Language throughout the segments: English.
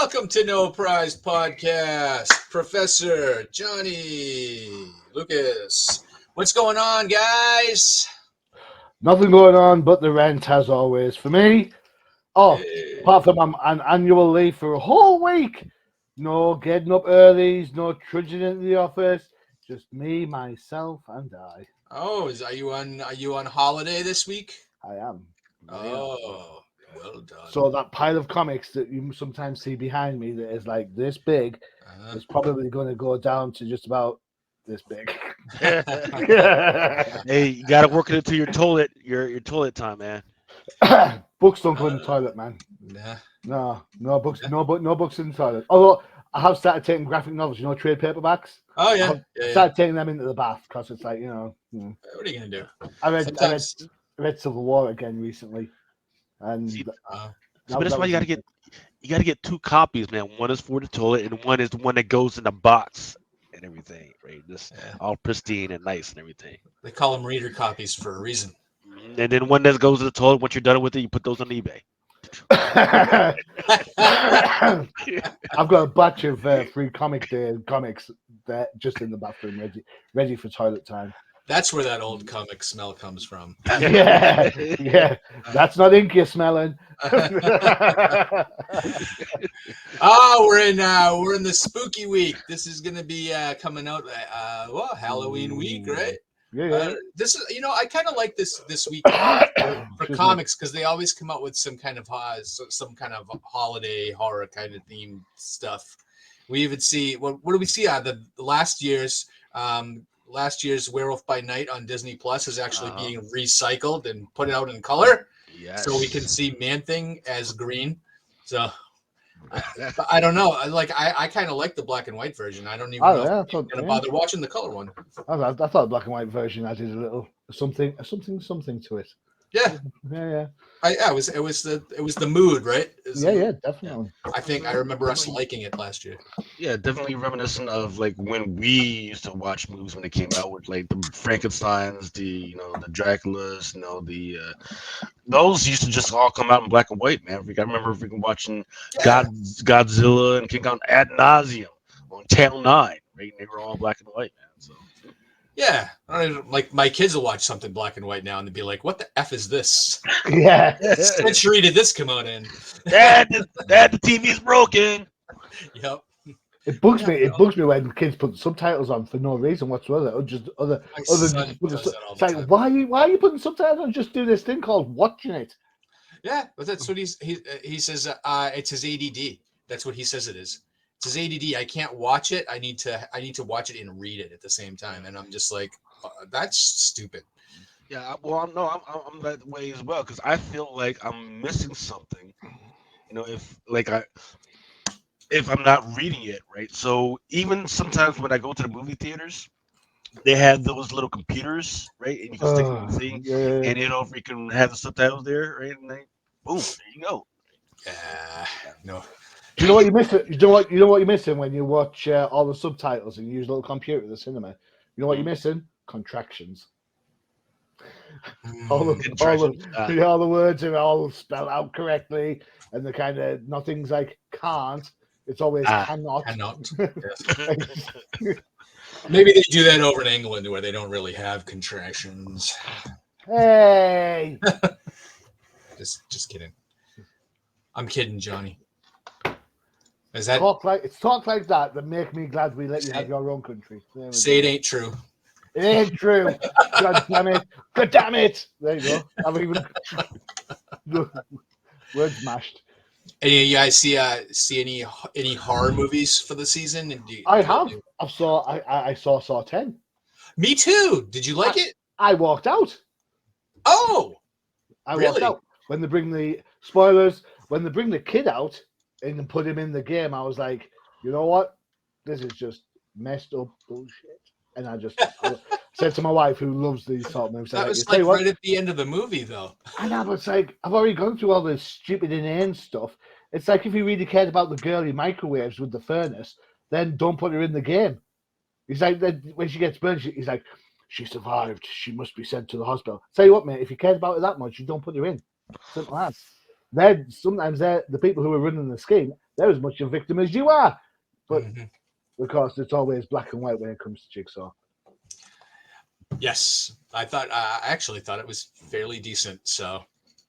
Welcome to No Prize Podcast, Professor Johnny Lucas. What's going on, guys? Nothing going on but the rent, as always, for me. Oh, Hey. apart from I'm on annual leave for a whole week. No getting up early, no trudging into the office. Just me, myself, and I. Oh, are you on holiday this week? I am. Oh, well done. So that pile of comics that you sometimes see behind me that is like this big is probably going to go down to just about this big. Hey, you got to work it into your toilet time, man. Books don't go in the toilet, man. Nah. No books, no books in the toilet. Although I have started taking graphic novels, trade paperbacks. Oh yeah. I started taking them into the bath because it's like, What are you gonna do? I read Civil War again recently, and See, Uh, but that's why you got to get two copies, man. One is for the toilet, and one is the one that goes in the box and everything, right? Just all pristine and nice and everything. they call them reader copies for a reason. And then one that goes to the toilet. Once you're done with it, you put those on eBay. I've got a batch of free comics that just in the bathroom, ready for toilet time. That's where that old comic smell comes from. Yeah, that's not ink you're smelling. We're in the spooky week. This is gonna be coming out Halloween week, right? Yeah. This is I kind of like this week for comics because they always come out with some kind of holiday horror kind of themed stuff. We even see what do we see? The last year's Werewolf by Night on Disney Plus is actually being recycled and put out in color. Yes. So we can see Man-Thing as green. So I don't know. I kind of like the black and white version. I don't even know if I'm gonna bother watching the color one. I thought the black and white version added a little something to it. Yeah. It was the mood, right? Yeah, definitely. I think I remember us liking it last year. Yeah, definitely reminiscent of like when we used to watch movies when they came out with like the Frankensteins, the Draculas, those used to just all come out in black and white, man. I remember freaking watching Godzilla and King Kong ad nauseum on Channel 9, right? And they were all black and white, man. So yeah, like my kids will watch something black and white now and they'll be like, "What the f is this? Yeah, what century did this come out in?" Dad, the TV's broken. Yep. It bugs me. It bugs me when kids put subtitles on for no reason whatsoever, or just other. It's like, why are you putting subtitles on? Just do this thing called watching it. Yeah, but that's what he says. It's his ADD. That's what he says it is. It's his ADD. I can't watch it. I need to watch it and read it at the same time. And I'm just like, that's stupid. Yeah, well, I'm that way as well because I feel like I'm missing something. If I'm not reading it, right? So even sometimes when I go to the movie theaters, they have those little computers, right? And you can stick it in the thing, and if you can have the subtitles there, right? And then, boom, there you go. Yeah, no. You know what you miss? You know what you're missing when you watch all the subtitles and you use a little computer at the cinema. You know what you're missing? Contractions. All the words are all spelled out correctly, and the kind of nothing's like can't. It's always cannot. Maybe they do that over in England where they don't really have contractions. Hey, just kidding. I'm kidding, Johnny. Is that talk like that make me glad we let you have your own country. Say it ain't true. It ain't true. God damn it. God damn it. There you go. I've even words mashed. Any of you guys see any horror movies for the season? I saw Saw 10. Me too. Did you like it? I walked out. Oh, I really? walked out. When they bring the kid out and put him in the game, I was like, you know what? This is just messed up bullshit. And I said to my wife, who loves these sort of movies, that was like right at the end of the movie, though. And I was like, I've already gone through all this stupid inane stuff. It's like if you really cared about the girl in microwaves with the furnace, then don't put her in the game. He's like, when she gets burned, he's like, she survived. She must be sent to the hospital. Tell you what, mate, if you cared about her that much, you don't put her in. Simple as. then sometimes they're the people who are running the scheme. They're as much a victim as you are. But Mhm. of course, it's always black and white when it comes to Jigsaw. Yes, I actually thought it was fairly decent. So,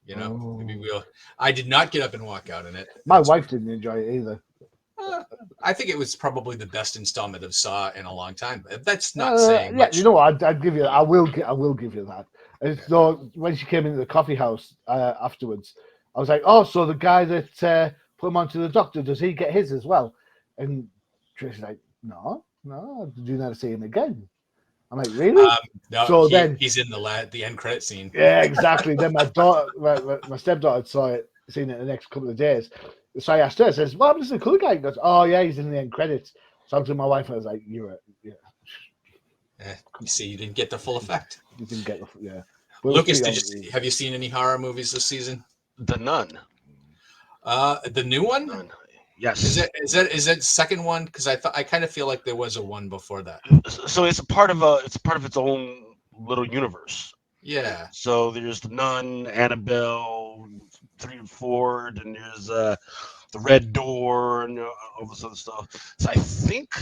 maybe Oh. we'll. I did not get up and walk out in it. My That's- wife didn't enjoy it either. I think it was probably the best installment of Saw in a long time. But that's not saying Yeah, much. you know what? I'd give you. I will give you that. And so when she came into the coffee house afterwards, I was like, "Oh, so the guy that put him onto the doctor, does he get his as well?" And Trish's like, "No, did you never see him again?" I'm like, "Really?" No, So then- he's in the end credit scene. Yeah, exactly. Then my daughter, my stepdaughter seen it the next couple of days. So I asked her, I says, "What happens to the cool guy?" He goes, "Oh yeah, he's in the end credits." So I was to my wife, and I was like, "You You see, you didn't get the full effect. you didn't get the yeah." But Lucas, it's have you seen any horror movies this season? The Nun. The new one? Nun. Yes. Is that second one? Because I kind of feel like there was a one before that. So it's part of its own little universe. Yeah. So there's the Nun, Annabelle, 3 and 4, and there's the Red Door and all this other stuff. So I think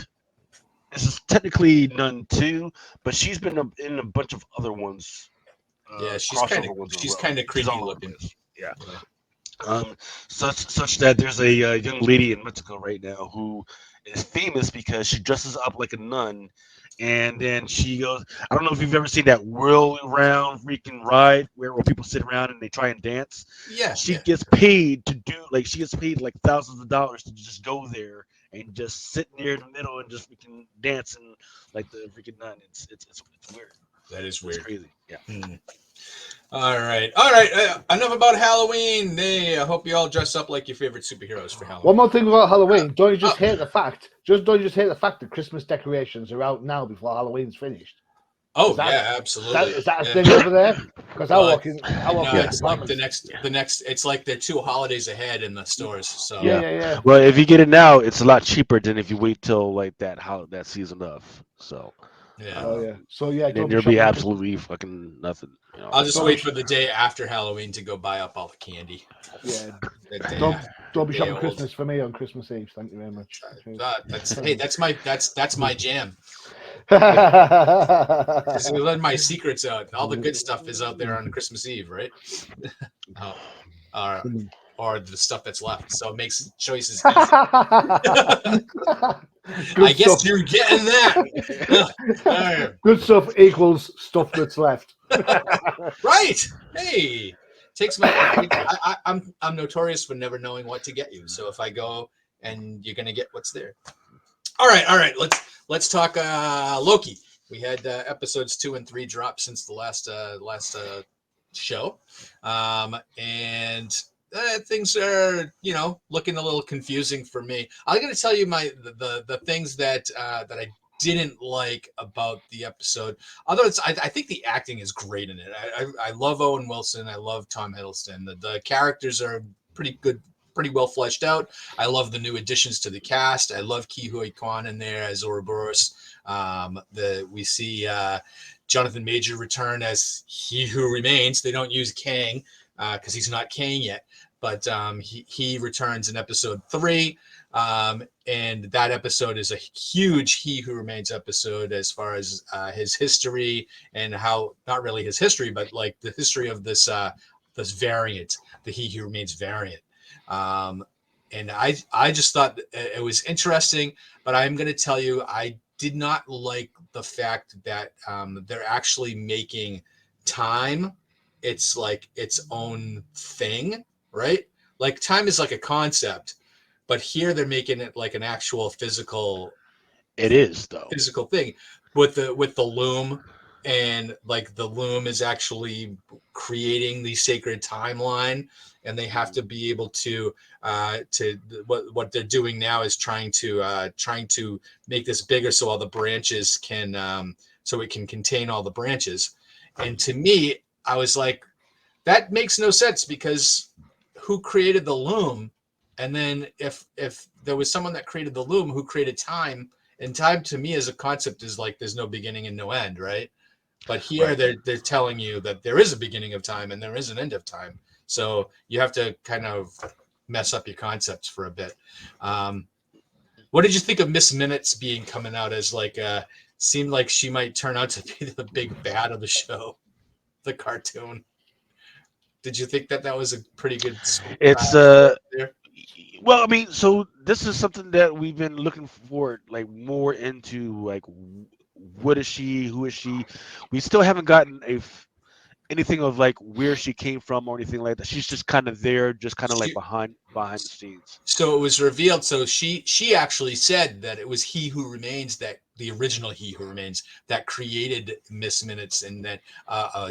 this is technically Nun 2, but she's been in a bunch of other ones. Yeah, she's crossover ones as well. kind of She's creepy all over looking. the place. Yeah. Such that there's a young lady in Mexico right now who is famous because she dresses up like a nun, and then she goes. I don't know if you've ever seen that whirl around freaking ride where people sit around and they try and dance. Yeah. She gets paid to do she gets paid like thousands of dollars to just go there and just sit near the middle and just freaking dance and like the freaking nun. It's weird. That is It's weird. crazy. Yeah. All right. Enough about Halloween. Hey, I hope you all dress up like your favorite superheroes for Halloween. One more thing about Halloween. Don't you just hate the fact? Don't you just hate the fact that Christmas decorations are out now before Halloween's finished? Oh Is that- yeah, absolutely. Is that a Yeah. thing over there? Because I Well, walk in. No, it's like the departments. next. It's like they're 2 holidays ahead in the stores. So Yeah. Well, if you get it now, it's a lot cheaper than if you wait till like that season of. So yeah. Oh yeah. So yeah, then don't there'll shopping be for- absolutely fucking nothing. I'll just Don't wait be- for the day after Halloween to go buy up all the candy. Yeah. That day Don't after. don't be shopping old. Christmas for me on Christmas Eve. Thank you very much. That's my jam. Because we let my secrets out. All the good stuff is out there on Christmas Eve, right? Or the stuff that's left. So it makes choices easy. I guess you're getting that. Good stuff equals stuff that's left. Right. Hey. Takes my I'm notorious for never knowing what to get you. So if I go and you're gonna get what's there. All right. Let's talk Loki. We had episodes 2 and 3 drop since the last show, and things are looking a little confusing for me. I'm going to tell you the things that I didn't like about the episode. Although I think the acting is great in it. I love Owen Wilson. I love Tom Hiddleston. The characters are pretty good. Pretty well fleshed out. I love the new additions to the cast. I love Ke Huy Quan in there as Ouroboros. We see Jonathan Major return as He Who Remains. They don't use Kang because he's not Kang yet, but he returns in episode 3. And that episode is a huge He Who Remains episode as far as his history and how, not really his history, but like the history of this variant, the He Who Remains variant. And I just thought it was interesting, but I'm going to tell you, I did not like the fact that they're actually making time. It's like its own thing, right? Like time is like a concept, but here they're making it like an actual physical. It is though. Physical thing with the loom, and like the loom is actually creating the sacred timeline, and they have to be able to what they're doing now is trying to make this bigger so all the branches can so it can contain all the branches. And to me, I was like, that makes no sense, because who created the loom? And then if there was someone that created the loom, who created time? And time to me as a concept is like there's no beginning and no end, right? But here they're telling you that there is a beginning of time and there is an end of time. So you have to kind of mess up your concepts for a bit. What did you think of Miss Minutes being coming out as like seemed like she might turn out to be the big bad of the show, the cartoon? Did you think that was a pretty good It's there? well, I mean, so this is something that we've been looking forward like more into, like what is she, who is she? We still haven't gotten anything of like where she came from or anything like that. She's just kind of there, just kind of like She, behind the scenes. so it was revealed. So she actually said that it was He Who Remains, that the original He Who Remains, that created Miss Minutes, and that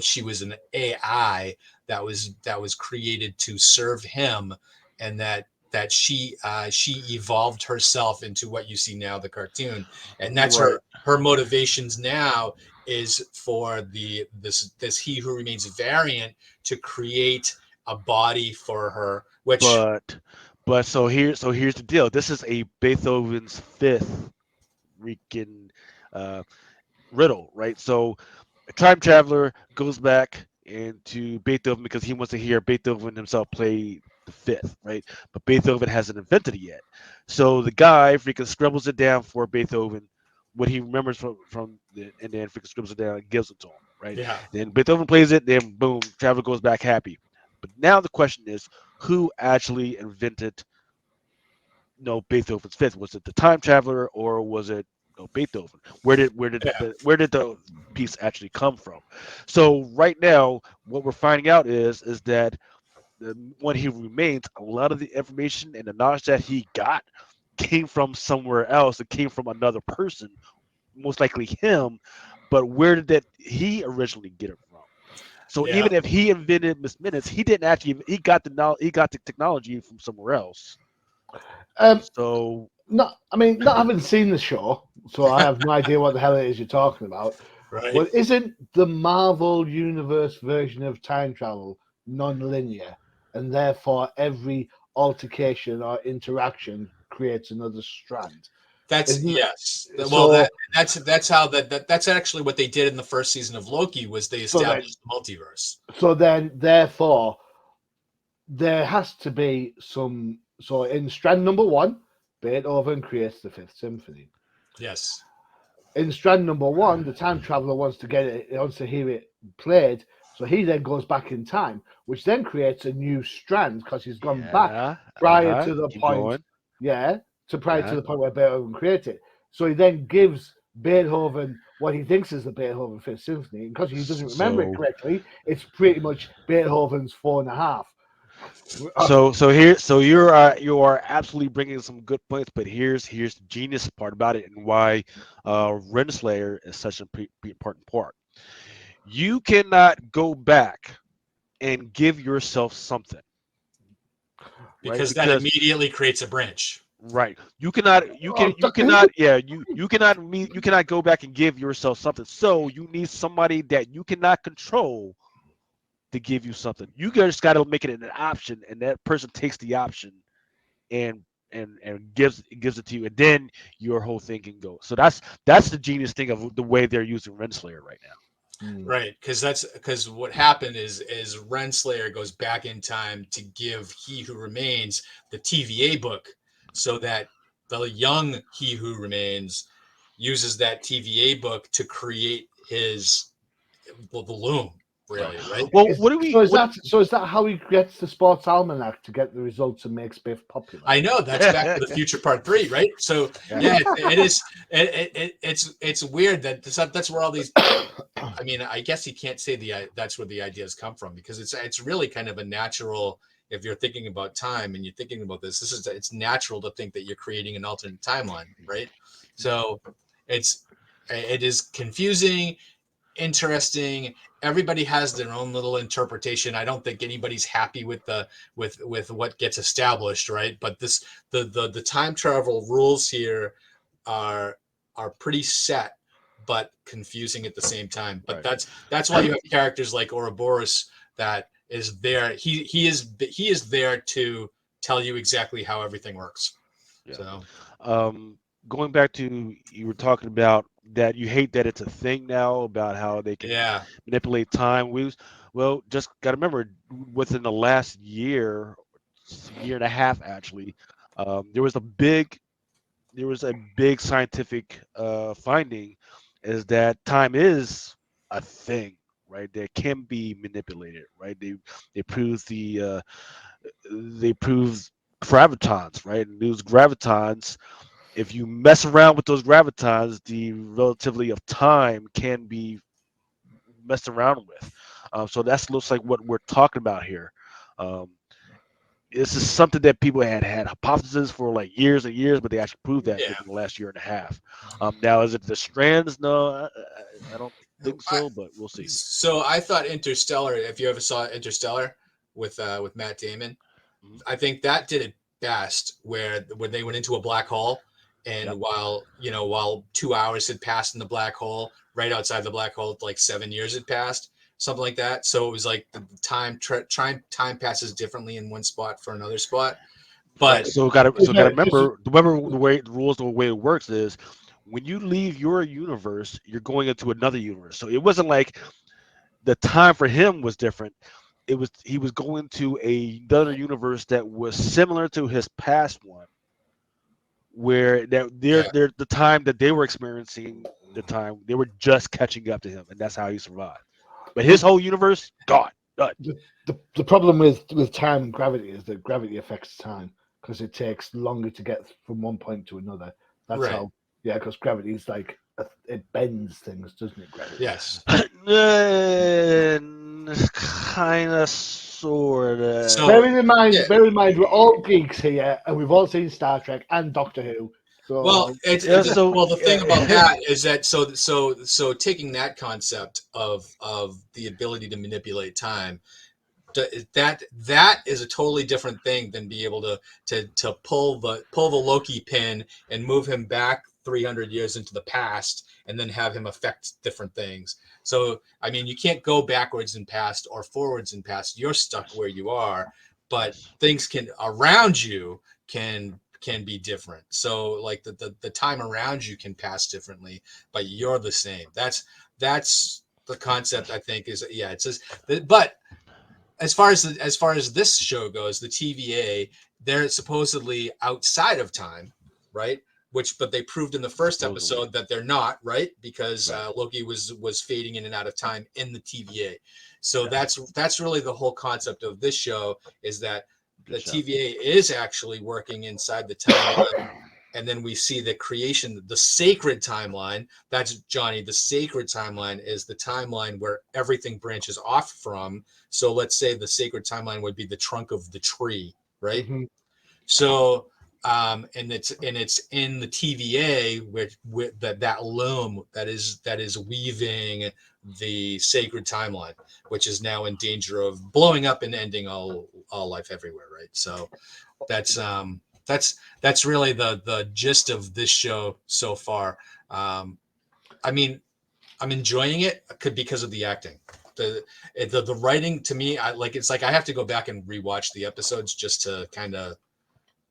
she was an AI that was created to serve him, and that she evolved herself into what you see now, the cartoon, and that's Right. her motivations now is for this He Who Remains variant to create a body for her, which But so here's the deal. This is a Beethoven's fifth freaking uh, riddle, right? So a time traveler goes back into Beethoven because he wants to hear Beethoven himself play the fifth, right? But Beethoven hasn't invented it yet. So the guy freaking scribbles it down for Beethoven, what he remembers and then freaking scribbles it down and gives it to him, right? yeah. Then Beethoven plays it, then boom, traveler goes back happy. But now the question is, who actually invented Beethoven's fifth? Was it the time traveler or was it Beethoven? Where did the piece actually come from? So right now, what we're finding out is that when he remains, a lot of the information and the knowledge that he got came from somewhere else. It came from another person, most likely him. But where did that he originally get it from? So Yeah. even if he invented Miss Minutes, he didn't actually. He got the knowledge. He got the technology from somewhere else. Um, So not having seen the show, so I have no idea what the hell it is you're talking about. Right. But isn't the Marvel Universe version of time travel non-linear, and therefore every altercation or interaction creates another strand? That's Isn't yes. Well, so? that's how that's actually what they did in the first season of Loki, was they So then, established the multiverse. therefore, there has to be some. So in strand number one, Beethoven creates the Fifth Symphony. Yes. In strand number one, the time traveler wants to get it, he wants to hear it played. So he then goes back in time, which then creates a new strand because he's gone back yeah, prior to the keep point, going. prior to Uh-huh. the point where Beethoven created. So he then gives Beethoven what he thinks is the Beethoven Fifth Symphony. And because he doesn't remember it So correctly, it's pretty much Beethoven's 4.5. so you are absolutely bringing some good points, but here's the genius part about it and why Renslayer is such an important part. You cannot go back and give yourself something, right? Because that immediately creates a branch. Right. You cannot go back and give yourself something. So you need somebody that you cannot control to give you something. You just got to make it an option, and that person takes the option and gives it to you, and then your whole thing can go. So that's the genius thing of the way they're using Renslayer right now. Right, because what happened is Renslayer goes back in time to give He Who Remains the TVA book, so that the young He Who Remains uses that TVA book to create his the loom, really, right? Well, Is that how he gets the sports almanac to get the results and makes Biff popular? I know that's Back to the Future Part 3, right? So yeah, it is. It's weird that that's where all these. I mean, I guess you can't say that's where the ideas come from, because it's really kind of a natural. If you're thinking about time and you're thinking about it's natural to think that you're creating an alternate timeline, right? So it is confusing, interesting. Everybody has their own little interpretation. I don't think anybody's happy with with what gets established, right? But the time travel rules here are pretty set, but confusing at the same time. But Right. that's why you have characters like Ouroboros that is there. He is there to tell you exactly how everything works. Yeah. So Going back to, you were talking about that you hate that it's a thing now about how they can yeah. manipulate time. Well, just got to remember, within the last year and a half, actually, there was a big scientific finding, is that time is a thing, right? That can be manipulated, right? They proved gravitons, right? And those gravitons, if you mess around with those gravitons, the relativity of time can be messed around with. So that's looks like what we're talking about here. Um, this is something that people had hypotheses for like years and years, but they actually proved that Yeah. within the last year and a half. Now, is it the strands? No, I don't think I, so, but we'll see. so I thought Interstellar. If you ever saw Interstellar with Matt Damon, Mhm. I think that did it best. Where when they went into a black hole, and Yep. while 2 hours had passed in the black hole, right outside the black hole, like 7 years had passed, something like that. So it was like the time passes differently in one spot for another spot. Right. But So gotta Just remember the way the rules, the way it works is when you leave your universe, you're going into another universe. So it wasn't like the time for him was different. It was he was going to another universe that was similar to his past one, where yeah, they're the time that they were experiencing, the time they were just catching up to him, and that's how he survived. But his whole universe gone, done. the problem with time and gravity is that gravity affects time because it takes longer to get from one point to another. That's right. how, yeah, because gravity is like it bends things, doesn't it? Gravity. Yes. Kind of, sort of. So yeah. Bearing in mind, we're all geeks here, and we've all seen Star Trek and Doctor Who. Well, So Yeah. So well, the thing about yeah, that is that so taking that concept of the ability to manipulate time, that is a totally different thing than be able to pull the Loki pin and move him back 300 years into the past and then have him affect different things. So I mean, you can't go backwards and past or forwards and past. You're stuck where you are, but yes, things can around you can be different. So like the time around you can pass differently, but you're the same. That's the concept. I think is, yeah, it's just, but as far as this show goes, the TVA, they're supposedly outside of time, right? But they proved in the first supposedly, episode that they're not, right? Because right. Loki was fading in and out of time in the TVA. So Yes, that's really the whole concept of this show, is that good the job. TVA is actually working inside the timeline, and then we see the creation, the sacred timeline. That's Johnny. The sacred timeline is the timeline where everything branches off from. So let's say the sacred timeline would be the trunk of the tree, right? mhm. So and it's in the TVA with that loom that is weaving the sacred timeline, which is now in danger of blowing up and ending all life everywhere, right? So that's really the gist of this show so far. I mean, I'm enjoying it because of the acting. The writing to me, it's like I have to go back and rewatch the episodes just to kind of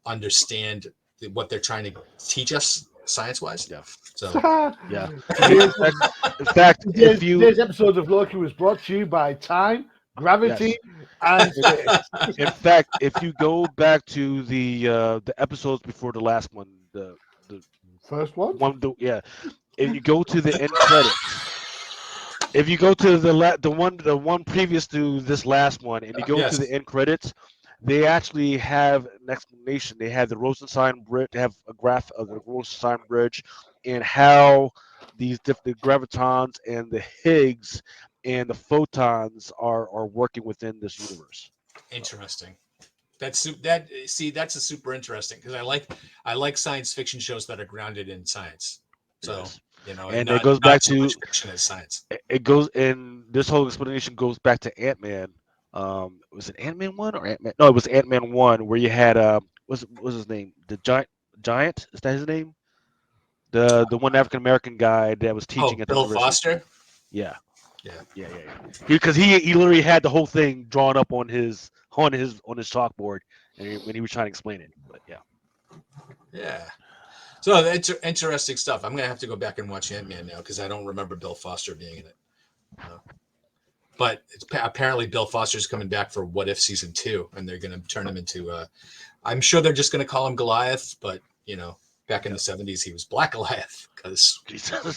understand what they're trying to teach us science wise. Yeah, So yeah. today's, In fact, if you today's episode of Loki was brought to you by time, gravity, yes, and in, space. in fact, if you go back to the episodes before the last one, the First one. yeah, if you go to the end credits, if you go to the one previous to this last one, and you go to the yes, end credits, they actually have an explanation. They have the Rosenstein bridge. They have a graph of the Rosenstein bridge and how these different gravitons and the Higgs and the photons are working within this universe. So interesting. That's a super interesting, because I like science fiction shows that are grounded in science. So yes, and and it not goes back not so to much fiction as science. it goes and this whole explanation goes back to Ant Man. Was it Ant Man one or Ant Man? No, it was Ant Man one where you had what's his name? The giant is that his name? The one African American guy that was teaching Oh, at the Bill university. Foster. Yeah, Yeah. yeah. Because he literally had the whole thing drawn up on his chalkboard, and when he was trying to explain it. But yeah, Yeah. So it's interesting stuff. I'm gonna have to go back and watch Ant Man now because I don't remember Bill Foster being in it. but apparently Bill Foster's coming back for What If season 2, and they're going to turn him into. I'm sure they're just going to call him Goliath, but back in the 70s he was Black Goliath, because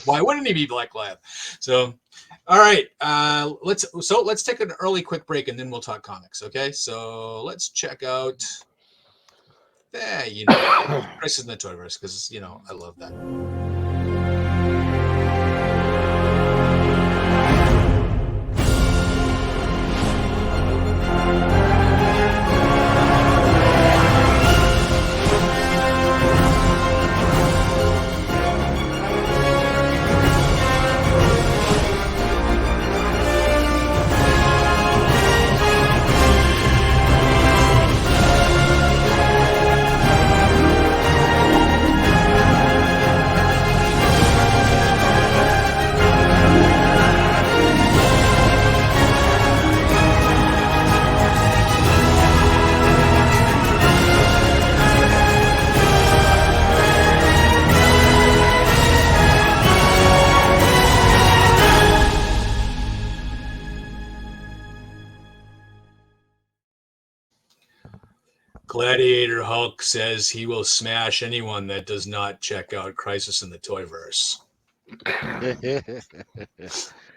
why wouldn't he be Black Goliath? So, all right, let's take an early quick break, and then we'll talk comics. Okay, so let's check out. Crisis in the Toyverse, because I love that. Gladiator Hulk says he will smash anyone that does not check out Crisis in the Toyverse.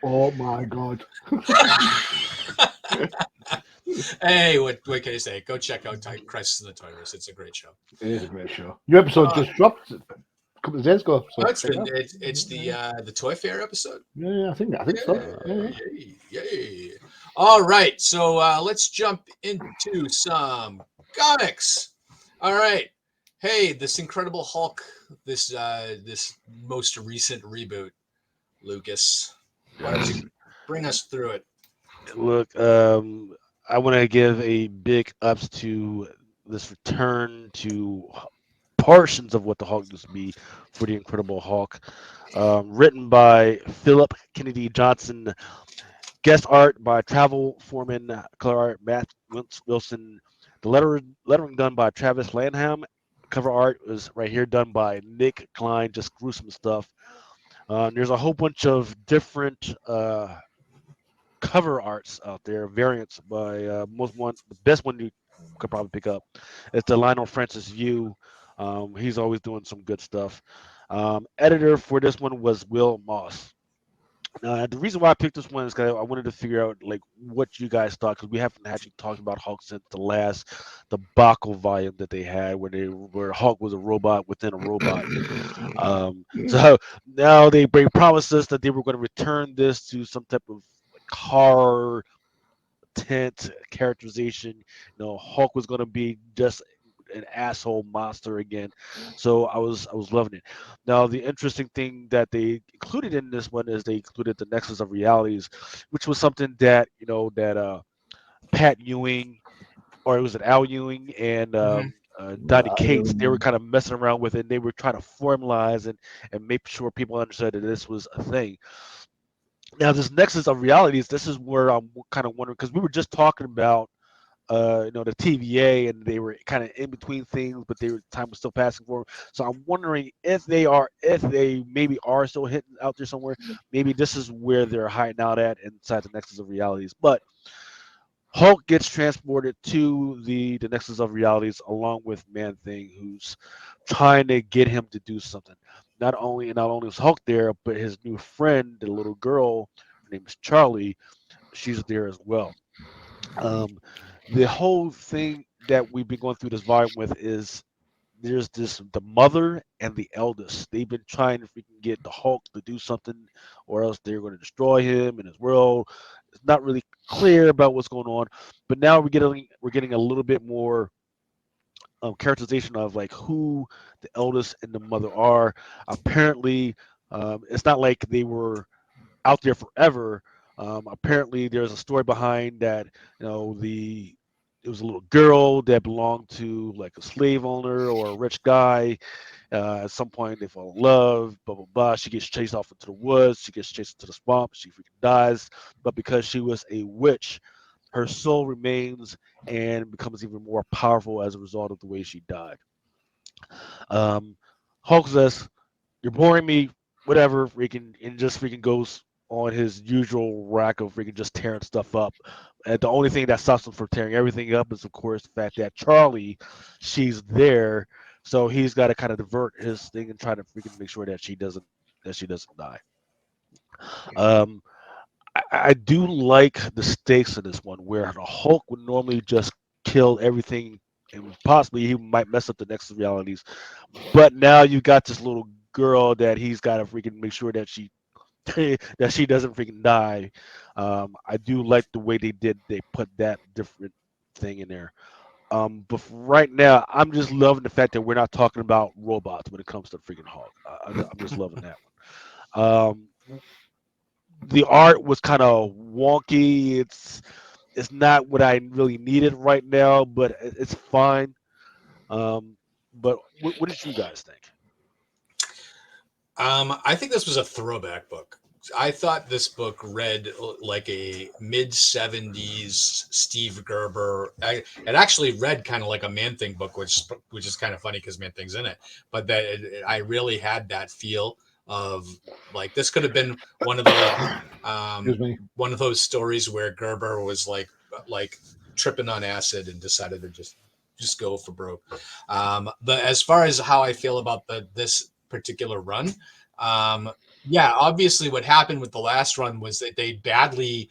Oh my god. Hey, what can I say? Go check out Crisis in the Toyverse. It's a great show. It is a great show. Your episode just dropped a couple of days ago. So it's the Toy Fair episode. Yeah, I think so. Yeah. Yay. All right, so let's jump into some comics. All right. Hey, this Incredible Hulk, this most recent reboot, Lucas. Why don't you bring us through it? Look, I want to give a big ups to this return to portions of what the Hulk used to be for the Incredible Hulk. Written by Philip Kennedy Johnson, guest art by Travel Foreman, color art Matt Wilson, the lettering done by Travis Lanham. Cover art was right here done by Nick Klein, just gruesome stuff. There's a whole bunch of different cover arts out there, variants by the best one you could probably pick up. It's the Lionel Francis Yu. He's always doing some good stuff. Editor for this one was Will Moss. The reason why I picked this one is because I wanted to figure out like what you guys thought, because we haven't actually talked about Hulk since the last debacle volume that they had, where Hulk was a robot within a robot. So now they promised us that they were going to return this to some type of horror tint characterization. Hulk was going to be just an asshole monster again. So I was loving it. Now the interesting thing that they included in this one is they included the Nexus of Realities, which was something that Pat Ewing, or it was Al Ewing and Donny Cates, they were kind of messing around with it, and they were trying to formalize and make sure people understood that this was a thing. Now this Nexus of Realities, this is where I'm kind of wondering, because we were just talking about the TVA, and they were kind of in between things, but time was still passing for them. So I'm wondering if they maybe are still hitting out there somewhere. Maybe this is where they're hiding out at inside the Nexus of Realities. But Hulk gets transported to the Nexus of Realities along with Man-Thing, who's trying to get him to do something. Not only is Hulk there, but his new friend, the little girl, her name is Charlie, she's there as well. The whole thing that we've been going through this volume with is there's the mother and the eldest. They've been trying to freaking get the Hulk to do something, or else they're going to destroy him and his world. It's not really clear about what's going on, but now we're getting a little bit more characterization of like who the eldest and the mother are. Apparently, it's not like they were out there forever. Apparently, there's a story behind that. It was a little girl that belonged to like a slave owner or a rich guy. At some point, they fall in love. Blah blah blah. She gets chased off into the woods. She gets chased into the swamp. She freaking dies. But because she was a witch, her soul remains and becomes even more powerful as a result of the way she died. Hulk says, "You're boring me. Whatever." And just freaking goes on his usual rack of freaking just tearing stuff up. And the only thing that stops him from tearing everything up is, of course, the fact that Charlie, she's there, so he's got to kind of divert his thing and try to freaking make sure that she doesn't die. Um, I do like the stakes of this one, where the Hulk would normally just kill everything, and possibly he might mess up the next realities. But now you got this little girl that he's got to freaking make sure that she that she doesn't freaking die. I do like the way they put that different thing in there. But for right now, I'm just loving the fact that we're not talking about robots when it comes to freaking Hulk. I'm just loving that one. The art was kind of wonky. It's not what I really needed right now, but it's fine. But what did you guys think? I think this was a throwback book. I thought this book read like a mid 70s Steve Gerber. It actually read kind of like a Man Thing book, which is kind of funny because Man Thing's in it. But I really had that feel of like this could have been one of those stories where Gerber was like tripping on acid and decided to just go for broke. But as far as how I feel about this particular run, yeah, obviously what happened with the last run was that they badly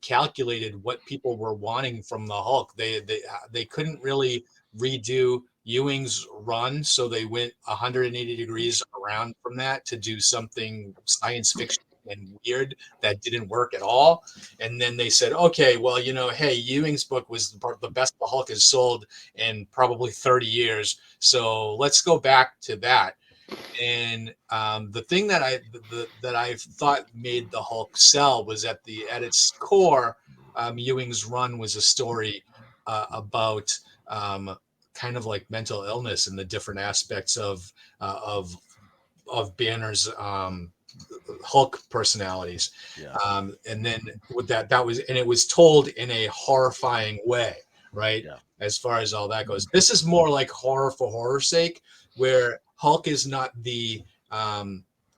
calculated what people were wanting from the Hulk. They couldn't really redo Ewing's run, so they went 180 degrees around from that to do something science fiction and weird that didn't work at all. And then they said, okay, well, hey, Ewing's book was the best the Hulk has sold in probably 30 years, so let's go back to that. And the thing that I thought made the Hulk sell was at its core, Ewing's run was a story about kind of like mental illness and the different aspects of Banner's Hulk personalities. Yeah. And then with that was, and it was told in a horrifying way, right? Yeah. As far as all that goes, this is more like horror for horror's sake, where Hulk is not the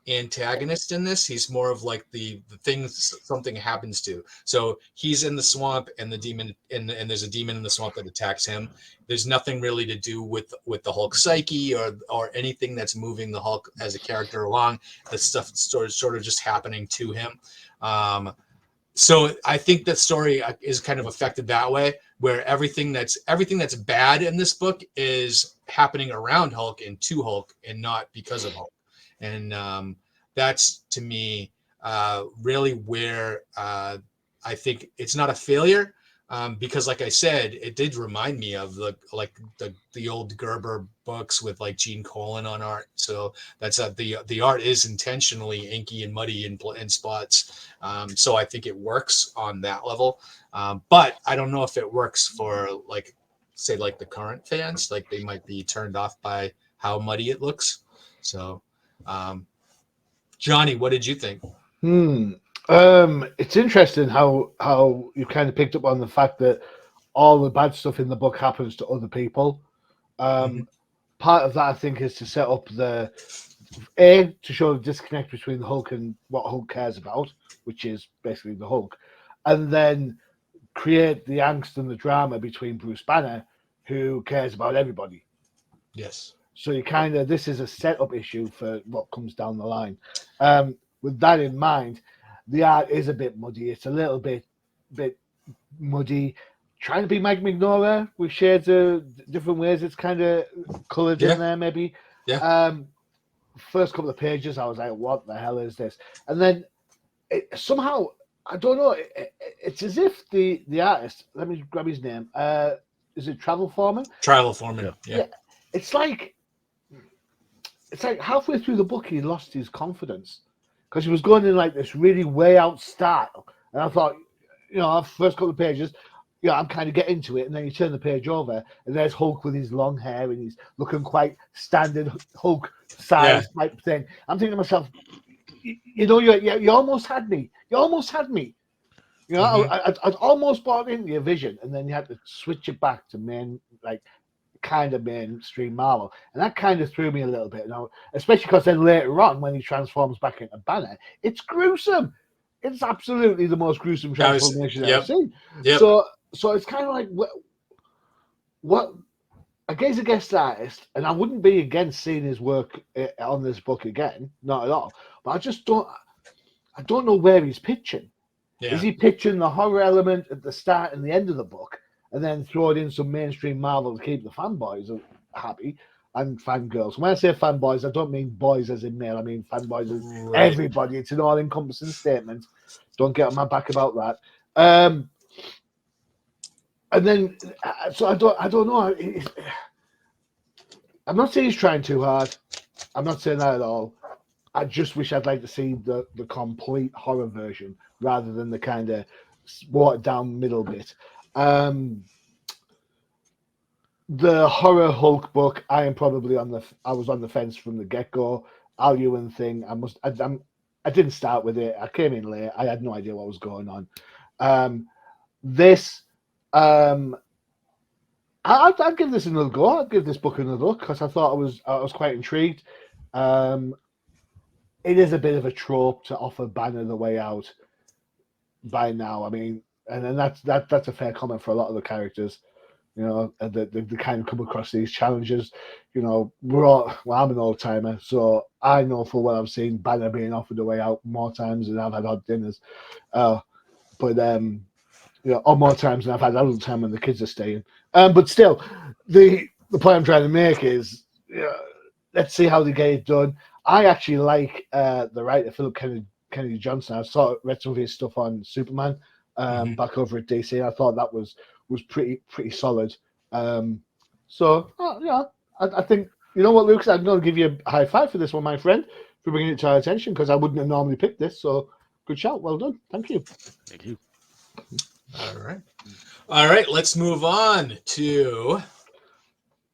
antagonist in this. He's more of like the thing something happens to. So he's in the swamp, and the demon, and there's a demon in the swamp that attacks him. There's nothing really to do with the Hulk psyche or anything that's moving the Hulk as a character along. The stuff sort of just happening to him. So I think that story is kind of affected that way, where everything that's bad in this book is happening around Hulk and to Hulk, and not because of Hulk. And that's, to me, really where I think it's not a failure, because, like I said, it did remind me of the old Gerber books with like Gene Colan on art. So that's the art is intentionally inky and muddy in spots. So I think it works on that level. But I don't know if it works for say the current fans. Like they might be turned off by how muddy it looks. So. Johnny, what did you think? It's interesting how you kind of picked up on the fact that all the bad stuff in the book happens to other people. Part of that, I think, is to set up to show the disconnect between the Hulk and what Hulk cares about, which is basically the Hulk, and then create the angst and the drama between Bruce Banner, who cares about everybody. Yes. So you this is a setup issue for what comes down the line. With that in mind, the art is a bit muddy. It's a little bit muddy. Trying to be Mike Mignola with shades of different ways. It's kind of colored in there, maybe. Yeah. First couple of pages, I was like, "What the hell is this?" And then somehow, I don't know. It's as if the artist. Let me grab his name. Is it Travel Foreman? Travel Foreman. Yeah. It's like halfway through the book, he lost his confidence because he was going in like this really way out style. And I thought, first couple of pages, I'm kind of getting into it. And then you turn the page over and there's Hulk with his long hair and he's looking quite standard Hulk size type thing. I'm thinking to myself, you almost had me. You almost had me. I'd almost bought into your vision. And then you had to switch it back to kind of mainstream Marvel, and that kind of threw me a little bit. Now, especially because then later on, when he transforms back into Banner, it's gruesome. It's absolutely the most gruesome transformation I've ever seen. Yep. So it's kind of like what against a guest artist, and I wouldn't be against seeing his work on this book again, not at all. But I don't know where he's pitching. Yeah. Is he pitching the horror element at the start and the end of the book, and then throwing in some mainstream Marvel to keep the fanboys happy and fangirls? When I say fanboys, I don't mean boys as in male. I mean fanboys as everybody. It's an all-encompassing statement. Don't get on my back about that. And then, so I don't know. I'm not saying he's trying too hard. I'm not saying that at all. I just wish I'd like to see the complete horror version rather than the kind of watered down middle bit. The horror Hulk book, I was on the fence from the get go. Al Ewing thing, I didn't start with it. I came in late. I had no idea what was going on. I'd give this another go. I'd give this book another look because I thought I was quite intrigued. It is a bit of a trope to offer Banner the way out by now. I mean, and that's a fair comment for a lot of the characters. You know, they kind of come across these challenges. You know, I'm an old timer, so I know for what I've seen Banner being offered a way out more times than I've had odd dinners. Or more times than I've had adult time when the kids are staying. But still, the point I'm trying to make is, let's see how they get it done. I actually like the writer Philip Kennedy Johnson. I read some of his stuff on Superman back over at DC. I thought that was pretty solid. I think, you know what, Lucas, I'm going to give you a high five for this one, my friend, for bringing it to our attention because I wouldn't have normally picked this. So good shout, well done, thank you. Thank you. All right. Let's move on to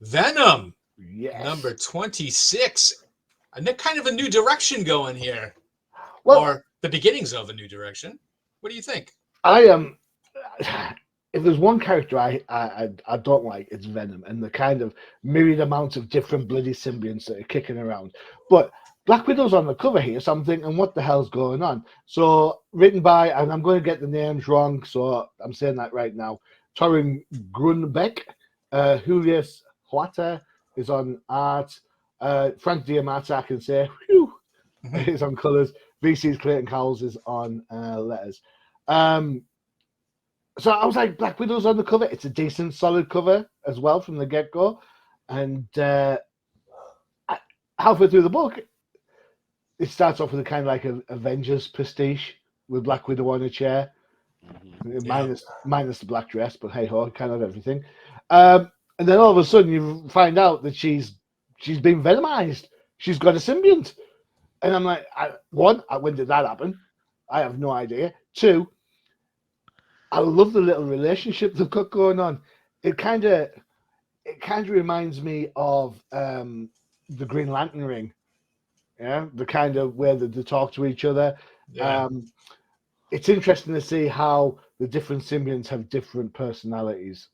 Venom. Yes. Number 26. Kind of a new direction going here. Well, or the beginnings of a new direction. What do you think? I am. If there's one character I don't like, it's Venom and the kind of myriad amounts of different bloody symbionts that are kicking around. But Black Widow's on the cover here, so I'm thinking, what the hell's going on? So written by, and I'm going to get the names wrong, so I'm saying that right now, Torun Grunbeck, Julius Huata is on art, Frank Diamata, I can say, is on colours, VC's Clayton Cowles is on letters. So I was like, Black Widow's on the cover. It's a decent, solid cover as well from the get-go. And halfway through the book, it starts off with a kind of like an Avengers pastiche with Black Widow on a chair, minus the black dress, but hey-ho, kind of everything. And then all of a sudden you find out that she's been venomized. She's got a symbiont. And I'm like, one, when did that happen? I have no idea. Two, I love the little relationship they've got going on. It kind of reminds me of the Green Lantern ring. Yeah, the kind of where they talk to each other. Yeah. It's interesting to see how the different symbionts have different personalities,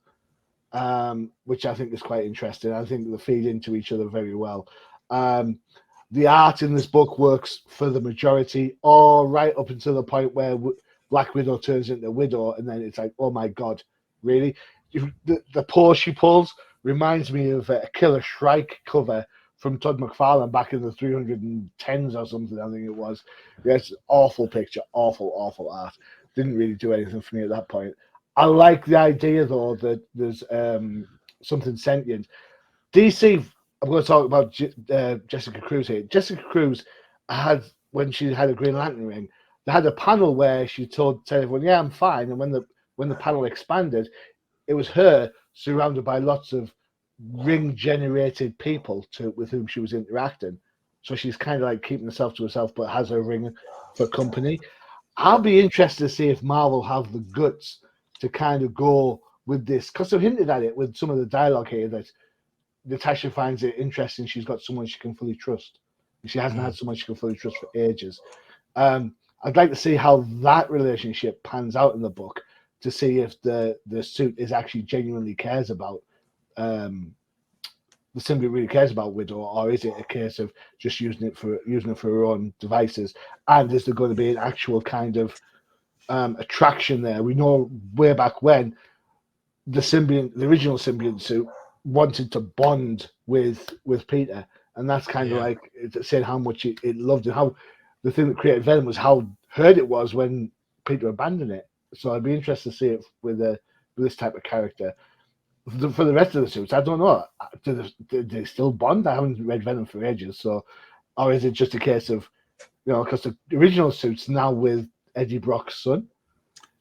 which I think is quite interesting. I think they feed into each other very well. The art in this book works for the majority, or right up until the point where Black Widow turns into Widow, and then it's like, oh my god, really? The pose she pulls reminds me of a Killer Shrike cover from Todd McFarlane back in the 310s or something, I think it was. Yes, awful picture, awful art. Didn't really do anything for me at that point. I like the idea, though, that there's something sentient. DC, I'm going to talk about Jessica Cruz here. Jessica Cruz when she had a Green Lantern ring, they had a panel where she told everyone, yeah, I'm fine. And when the panel expanded, it was her surrounded by lots of ring-generated people with whom she was interacting. So she's kind of like keeping herself to herself, but has a ring for company. I'll be interested to see if Marvel have the guts to kind of go with this, because they've hinted at it with some of the dialogue here that Natasha finds it interesting. She's got someone she can fully trust. She hasn't had someone she can fully trust for ages. I'd like to see how that relationship pans out in the book to see if the suit is actually genuinely cares about the symbiote really cares about Widow, or is it a case of just using it for her own devices? And is there going to be an actual kind of attraction there? We know way back when the original symbiote suit, wanted to bond with Peter, and that's kind of Yeah. like it's saying how much it loved it. How the thing that created Venom was how hurt it was when Peter abandoned it. So I'd be interested to see it with this type of character. For the rest of the suits, I don't know. Do they still bond? I haven't read Venom for ages, so or is it just a case of because the original suit's now with Eddie Brock's son.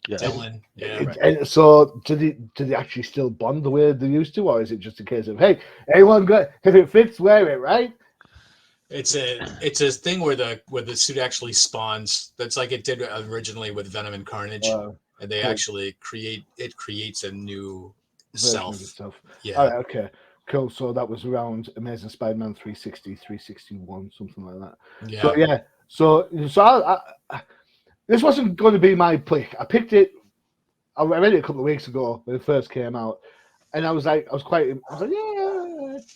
Yeah. Dylan. Yeah. Right. And so do they actually still bond the way they used to, or is it just a case of hey, anyone got if it fits, wear it, right? It's a thing where the suit actually spawns. That's like it did originally with Venom and Carnage, and they cool. actually creates a new Version of self. itself. Yeah. All right, okay, cool. So that was around Amazing Spider-Man 360, 361, something like that. Yeah. So yeah, so I this wasn't going to be my pick. I picked it. I read it a couple of weeks ago when it first came out, and I was like, yeah.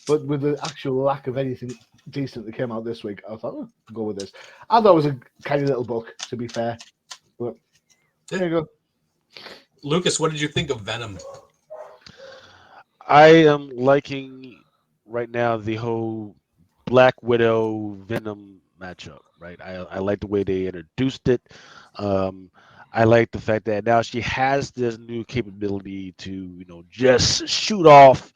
But with the actual lack of anything decent that came out this week, I thought, I'll go with this. I thought it was a kind of little book, to be fair. But there you go. Lucas, what did you think of Venom? I am liking right now the whole Black Widow Venom matchup. Right, I like the way they introduced it. I like the fact that now she has this new capability to just shoot off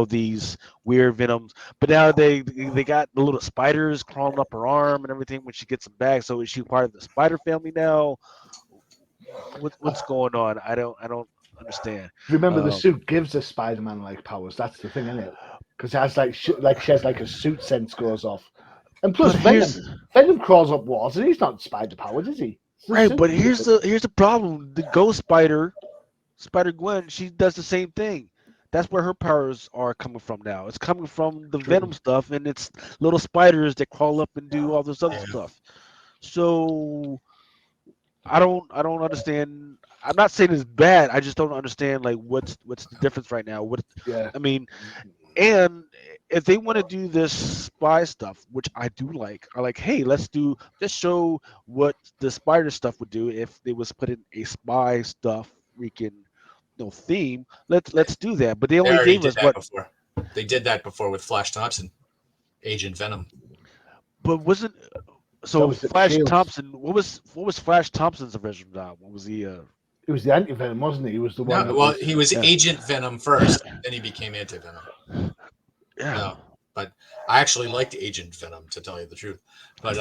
these weird venoms. But now they got the little spiders crawling up her arm and everything when she gets them back. So is she part of the spider family now? What's going on? I don't understand. Remember, the suit gives the Spider-Man like powers. That's the thing, isn't it? Because it has she has like a suit sense goes off, and plus Venom crawls up walls, and he's not spider powered, is he? Right, but here's the problem: the Ghost Spider, Spider-Gwen, she does the same thing. That's where her powers are coming from now. It's coming from the Venom stuff, and it's little spiders that crawl up and do all this other stuff. So I don't understand. I'm not saying it's bad. I just don't understand like what's the difference right now. I mean, and if they want to do this spy stuff, which I do like, hey, let's show what the spider stuff would do if they was put in a spy stuff freaking theme. Let's do that. But they only gave us what before. They did that before with Flash Thompson, Agent Venom. But wasn't so Flash Thompson? What was Flash Thompson's original job? What was he? It was the anti-Venom, wasn't he? He was the one. No, well, he was Agent Venom first, then he became anti-Venom. Yeah. No, but I actually liked Agent Venom, to tell you the truth. But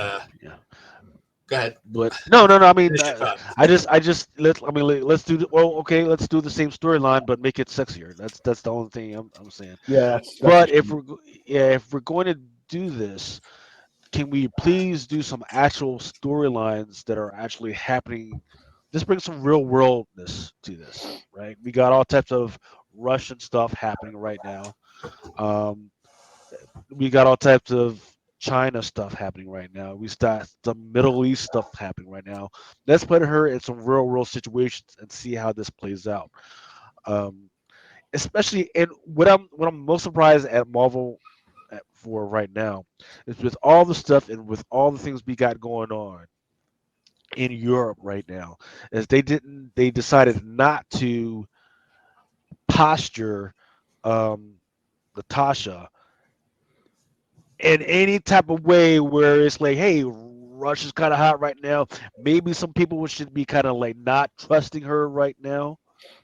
go ahead. But no. I mean, let's do. Let's do the same storyline, but make it sexier. That's the only thing I'm saying. Yeah. But if we're going to do this, can we please do some actual storylines that are actually happening? Just bring some real worldness to this, right? We got all types of Russian stuff happening right now. We got all types of China stuff happening right now. We got some Middle East stuff happening right now. Let's put her in some real world situations and see how this plays out. Especially, and what I'm most surprised at Marvel for right now is with all the stuff and with all the things we got going on in Europe right now, is they decided not to posture Natasha in any type of way where it's like, hey, Russia's kind of hot right now. Maybe some people should be kind of like not trusting her right now,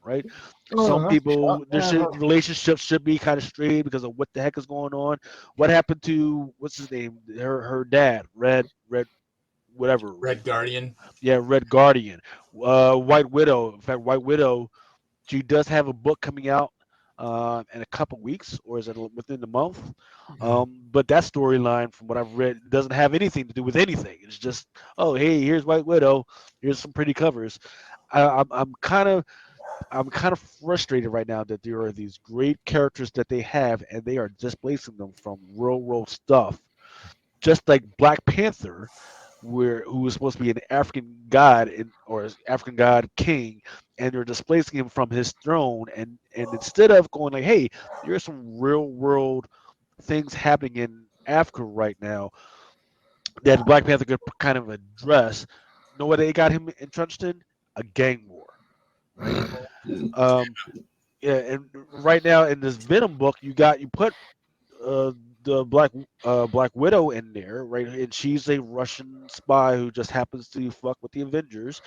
right? Some people, relationships should be kind of strained because of what the heck is going on. What happened to what's his name? Her dad, Red Guardian. Yeah, Red Guardian. White Widow. In fact, White Widow, she does have a book coming out in a couple weeks, or is it within the month? But that storyline, from what I've read, doesn't have anything to do with anything. It's just, oh, hey, here's White Widow. Here's some pretty covers. I'm kind of frustrated right now that there are these great characters that they have, and they are displacing them from real world stuff. Just like Black Panther, who was supposed to be an African god or African god king, and they're displacing him from his throne, and instead of going like, hey, here's some real world things happening in Africa right now that Black Panther could kind of address. Know what they got him entrenched in? A gang war, right? Um, yeah, and right now in this Venom book, you put uh, the Black Widow in there, right? And she's a Russian spy who just happens to fuck with the Avengers.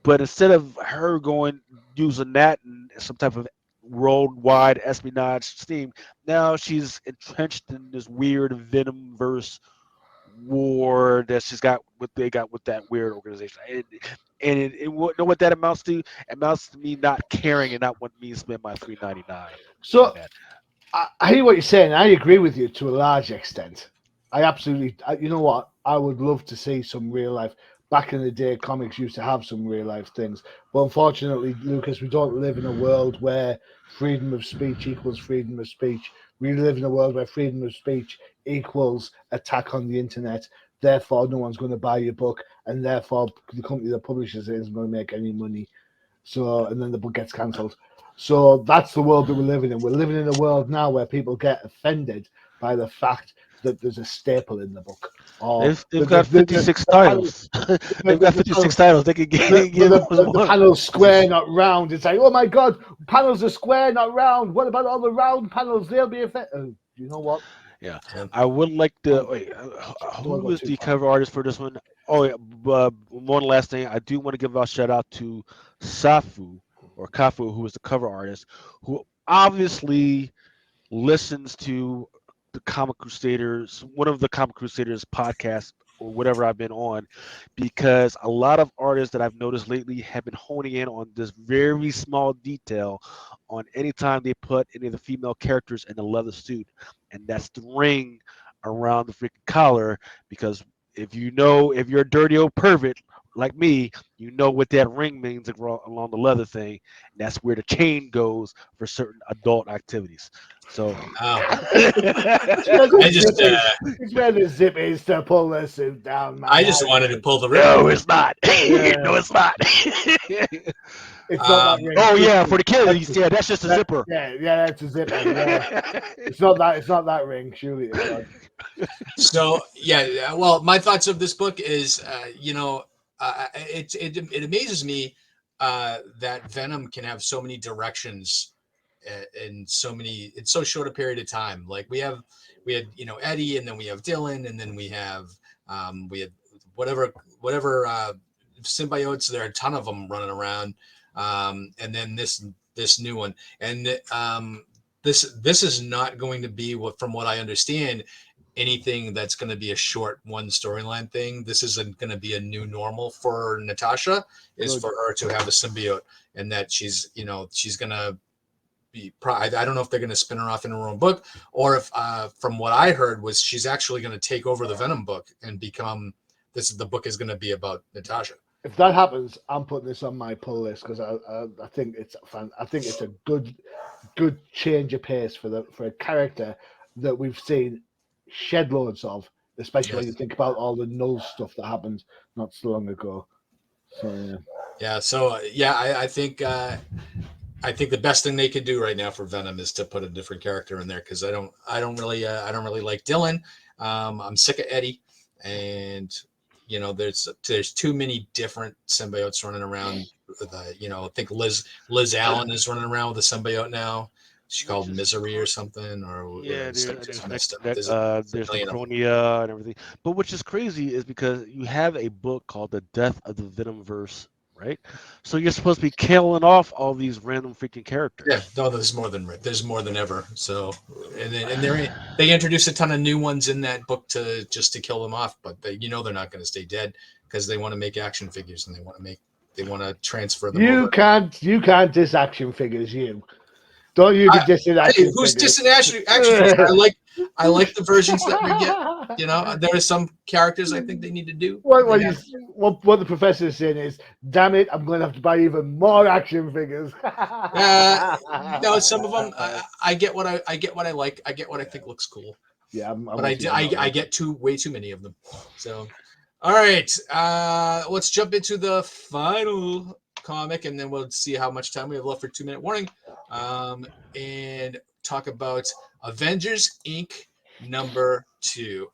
But instead of her going using that in some type of worldwide espionage scheme, now she's entrenched in this weird Venom verse war that she's got what they got with that weird organization. Know what that amounts to? It amounts to me not caring and not wanting me to spend my $3.99 So on that. I hear what you're saying. I agree with you to a large extent. I absolutely, you know what? I would love to see some real life. Back in the day, comics used to have some real life things. But unfortunately, Lucas, we don't live in a world where freedom of speech equals freedom of speech. We live in a world where freedom of speech equals attack on the internet. Therefore, no one's going to buy your book, and therefore, the company that publishes it isn't going to make any money. So, and then the book gets cancelled. So that's the world that we're living in. We're living in a world now where people get offended by the fact that there's a staple in the book. Or They've got 56 titles. They've got 56 titles. They could give the panel's square, not round. It's like, oh my god, panels are square, not round. What about all the round panels? They'll be affected. You know what? Yeah, I would like to. Wait, who is the cover artist for this one? Oh, yeah, one last thing. I do want to give a shout out to Safu or Kafu, who is the cover artist, who obviously listens to the Comic Crusaders, one of the Comic Crusaders podcasts or whatever I've been on, because a lot of artists that I've noticed lately have been honing in on this very small detail on any time they put any of the female characters in a leather suit, and that's the ring around the freaking collar. Because if you're a dirty old pervert like me, you know what that ring means along the leather thing. And that's where the chain goes for certain adult activities. So It's where the zip is to pull the suit down. Man. I just wanted to pull the ring. no, it's not. Yeah. No, it's not. It's not that ring. Oh yeah, for the kiddies, yeah, that's just a zipper. Yeah, that's a zipper. Yeah. It's not that ring. Surely it's not. So yeah, well, my thoughts of this book is, it amazes me that Venom can have so many directions in so short a period of time. Like we had Eddie, and then we have Dylan, and then we had whatever symbiotes. There are a ton of them running around, and then this new one, and this is not going to be from what I understand, anything that's going to be a short one storyline thing. This isn't going to be a new normal for Natasha, is for her to have a symbiote, and that she's going to be, I don't know if they're going to spin her off in her own book, or if from what I heard was she's actually going to take over the Venom book and become, the book is going to be about Natasha. If that happens, I'm putting this on my pull list because I think it's fun. I think it's a good change of pace for a character that we've seen shed loads of, especially when you think about all the null stuff that happened not so long ago. So I think the best thing they could do right now for Venom is to put a different character in there, because I don't really like Dylan. I'm sick of Eddie, and there's too many different symbiotes running around. I think Liz Allen is running around with a symbiote now. She's called Misery or something, or there's Chronia and everything. But which is crazy is because you have a book called The Death of the Venomverse, right? So you're supposed to be killing off all these random freaking characters. Yeah, no, there's more than ever. So, and they introduced a ton of new ones in that book to kill them off, but they're not going to stay dead because they want to make action figures and they want to transfer them. You can't diss action figures, you. Don't you be dissing action who's figures? dissing action figures? I like the versions that we get. There are some characters I think they need to do. What the professor is saying is, damn it, I'm going to have to buy even more action figures. No, some of them I get what I like. I get what I think looks cool. Yeah, but I get way too many of them. So, all right, let's jump into the final comic, and then we'll see how much time we have left for 2-minute warning, and talk about Avengers Inc. number 2.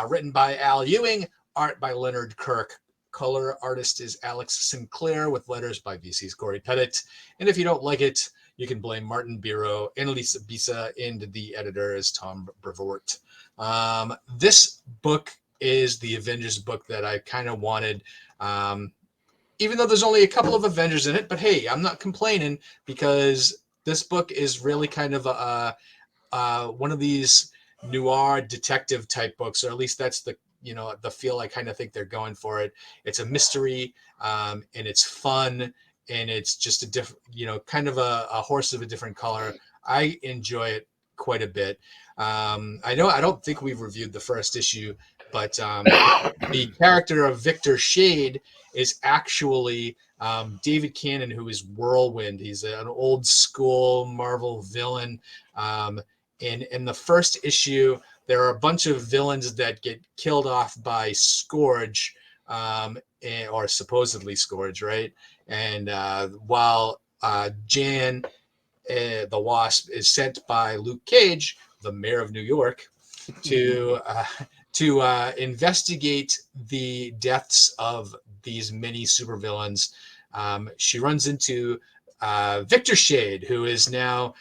Written by Al Ewing, art by Leonard Kirk. Color artist is Alex Sinclair, with letters by VC's Corey Pettit. And if you don't like it, you can blame Martin Biro, Annalisa Bisa, and the editor is Tom Brevoort. This book is the Avengers book that I kind of wanted. Even though there's only a couple of Avengers in it, but hey, I'm not complaining, because this book is really kind of one of these noir detective type books, or at least that's the feel I kind of think they're going for it. It's a mystery, and it's fun, and it's just a different, kind of a horse of a different color. I enjoy it quite a bit. I don't think we've reviewed the first issue, but the character of Victor Shade is actually David Cannon, who is Whirlwind. He's an old school Marvel villain. In the first issue, there are a bunch of villains that get killed off by Scourge, or supposedly Scourge, right? And while Jan, the Wasp, is sent by Luke Cage, the mayor of New York, to investigate the deaths of these many supervillains, she runs into Victor Shade, who is now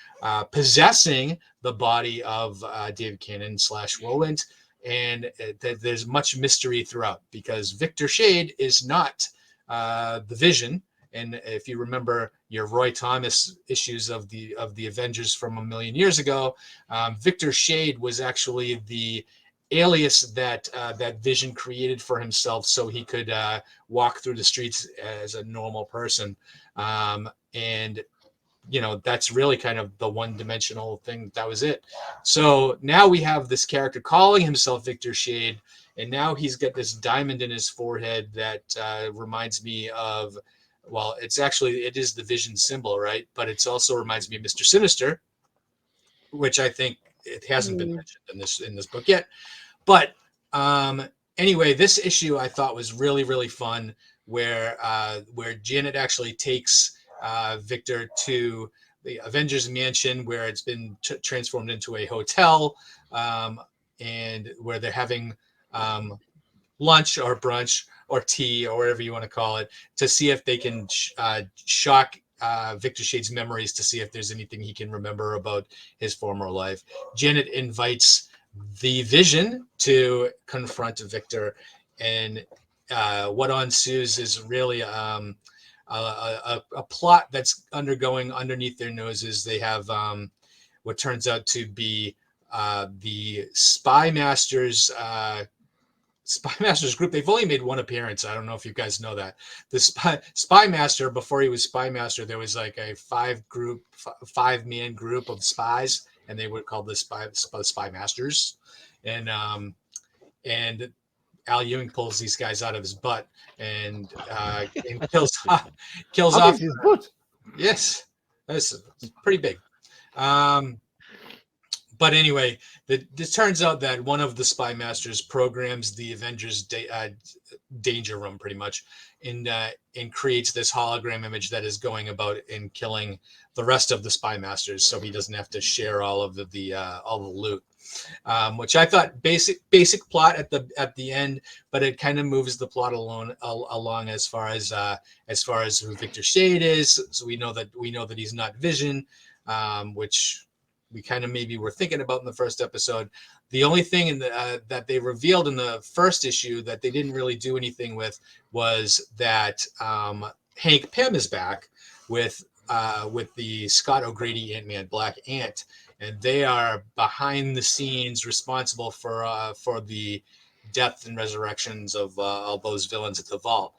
possessing the body of David Cannon / Whirlwind, and there's much mystery throughout, because Victor Shade is not the Vision. And if you remember your Roy Thomas issues of the Avengers from a million years ago, Victor Shade was actually the alias that Vision created for himself so he could walk through the streets as a normal person. And that's really kind of the one-dimensional thing. That was it. So now we have this character calling himself Victor Shade, and now he's got this diamond in his forehead that reminds me of, well, it is the Vision symbol, right? But it also reminds me of Mr. Sinister, which I think it hasn't been mentioned in this book yet. But anyway, this issue I thought was really, really fun, where Janet actually takes Victor to the Avengers Mansion, where it's been transformed into a hotel, and where they're having lunch or brunch or tea or whatever you want to call it, to see if they can shock Victor Shade's memories, to see if there's anything he can remember about his former life. Janet invites the Vision to confront Victor, and what ensues is really a plot that's undergoing underneath their noses. They have what turns out to be the Spy Masters group. They've only made one appearance. I don't know if you guys know that. The Spy Master, before he was Spy Master, there was like a 5-man group of spies, and they were called the Spy Masters. And Al Ewing pulls these guys out of his butt and kills off his butt. Yes, that's pretty big. But anyway, it turns out that one of the Spy Masters programs the Avengers danger room, pretty much, and creates this hologram image that is going about and killing the rest of the Spy Masters, so he doesn't have to share all of the loot. Which I thought basic plot at the end, but it kind of moves the plot along as far as who Victor Shade is. So we know that he's not Vision, which we kind of maybe were thinking about in the first episode. The only thing that they revealed in the first issue that they didn't really do anything with was that Hank Pym is back with the Scott O'Grady Ant-Man Black Ant, and they are behind the scenes responsible for the death and resurrections of all those villains at the Vault.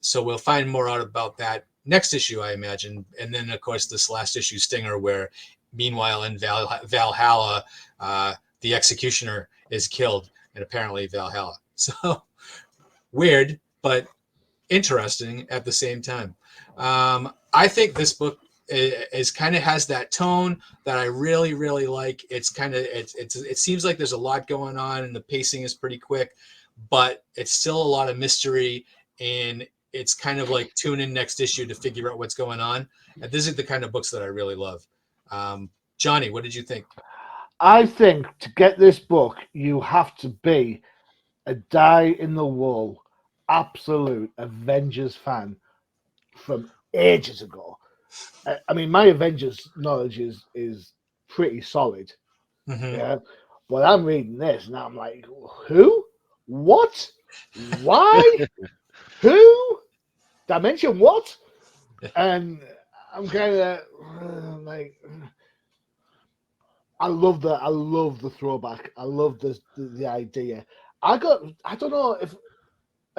So we'll find more out about that next issue, I imagine. And then, of course, this last issue, Stinger, where meanwhile in Valhalla, the Executioner is killed, and apparently Valhalla. So weird, but interesting at the same time. I think this book is kind of has that tone that I really, really like. It seems like there's a lot going on, and the pacing is pretty quick, but it's still a lot of mystery, and it's kind of like tune in next issue to figure out what's going on. And this is the kind of books that I really love. Johnny, what did you think? I think to get this book, you have to be a die-in-the-wool, absolute Avengers fan from ages ago. I mean, my Avengers knowledge is pretty solid, Mhm. yeah. But I'm reading this and I'm like, who? What? Why? Who? Dimension what? And I'm kind of like, I love the throwback. I love the idea. I don't know if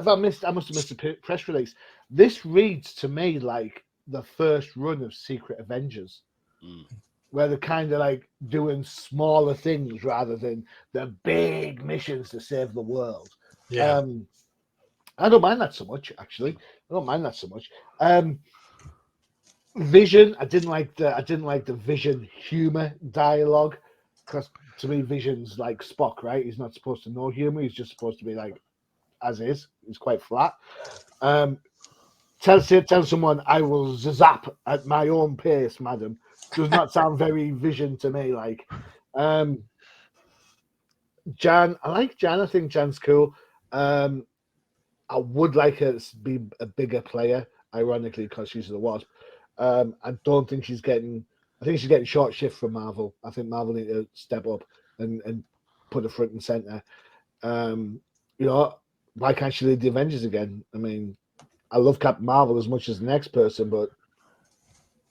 I must have missed a press release. This reads to me like the first run of Secret Avengers, Mm. where they're kind of like doing smaller things rather than the big missions to save the world. Yeah. I don't mind that so much, actually. I don't mind that so much. Vision, I didn't like the Vision humor dialogue, because to me Vision's like Spock, right? He's not supposed to know humor. He's just supposed to be like as is. He's quite flat. Tell someone I will zap at my own pace, madam. Does not sound very Vision to me. Like, Jan, I like Jan. I think Jan's cool. I would like her to be a bigger player, ironically, because she's the Wasp. I don't think she's getting. I think she's getting short shift from Marvel. I think Marvel need to step up and put her front and center. You know, why can't she lead the Avengers again? I mean, I love Captain Marvel as much as the next person, but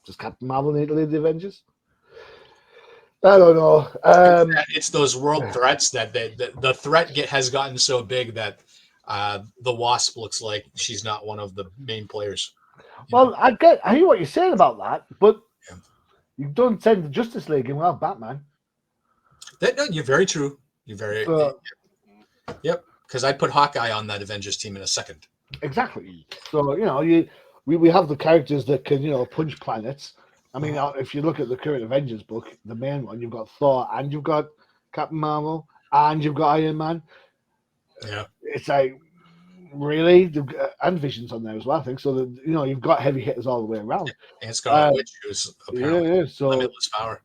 does Captain Marvel need to lead the Avengers? I don't know. It's those world threats that the threat has gotten so big that the Wasp looks like she's not one of the main players. Well, I hear what you're saying about that, but Yeah. you don't send the Justice League in without Batman. No, you're very true. You're very So, yep. Because I'd put Hawkeye on that Avengers team in a second. exactly. So we have the characters that can punch planets. I mean, if you look at the current Avengers book, the main one, you've got Thor and you've got Captain Marvel and you've got Iron Man. Yeah. It's like really, and Vision's on there as well. I think so. That you've got heavy hitters all the way around. And Scarlet Witch, who's apparently Yeah. So limitless power.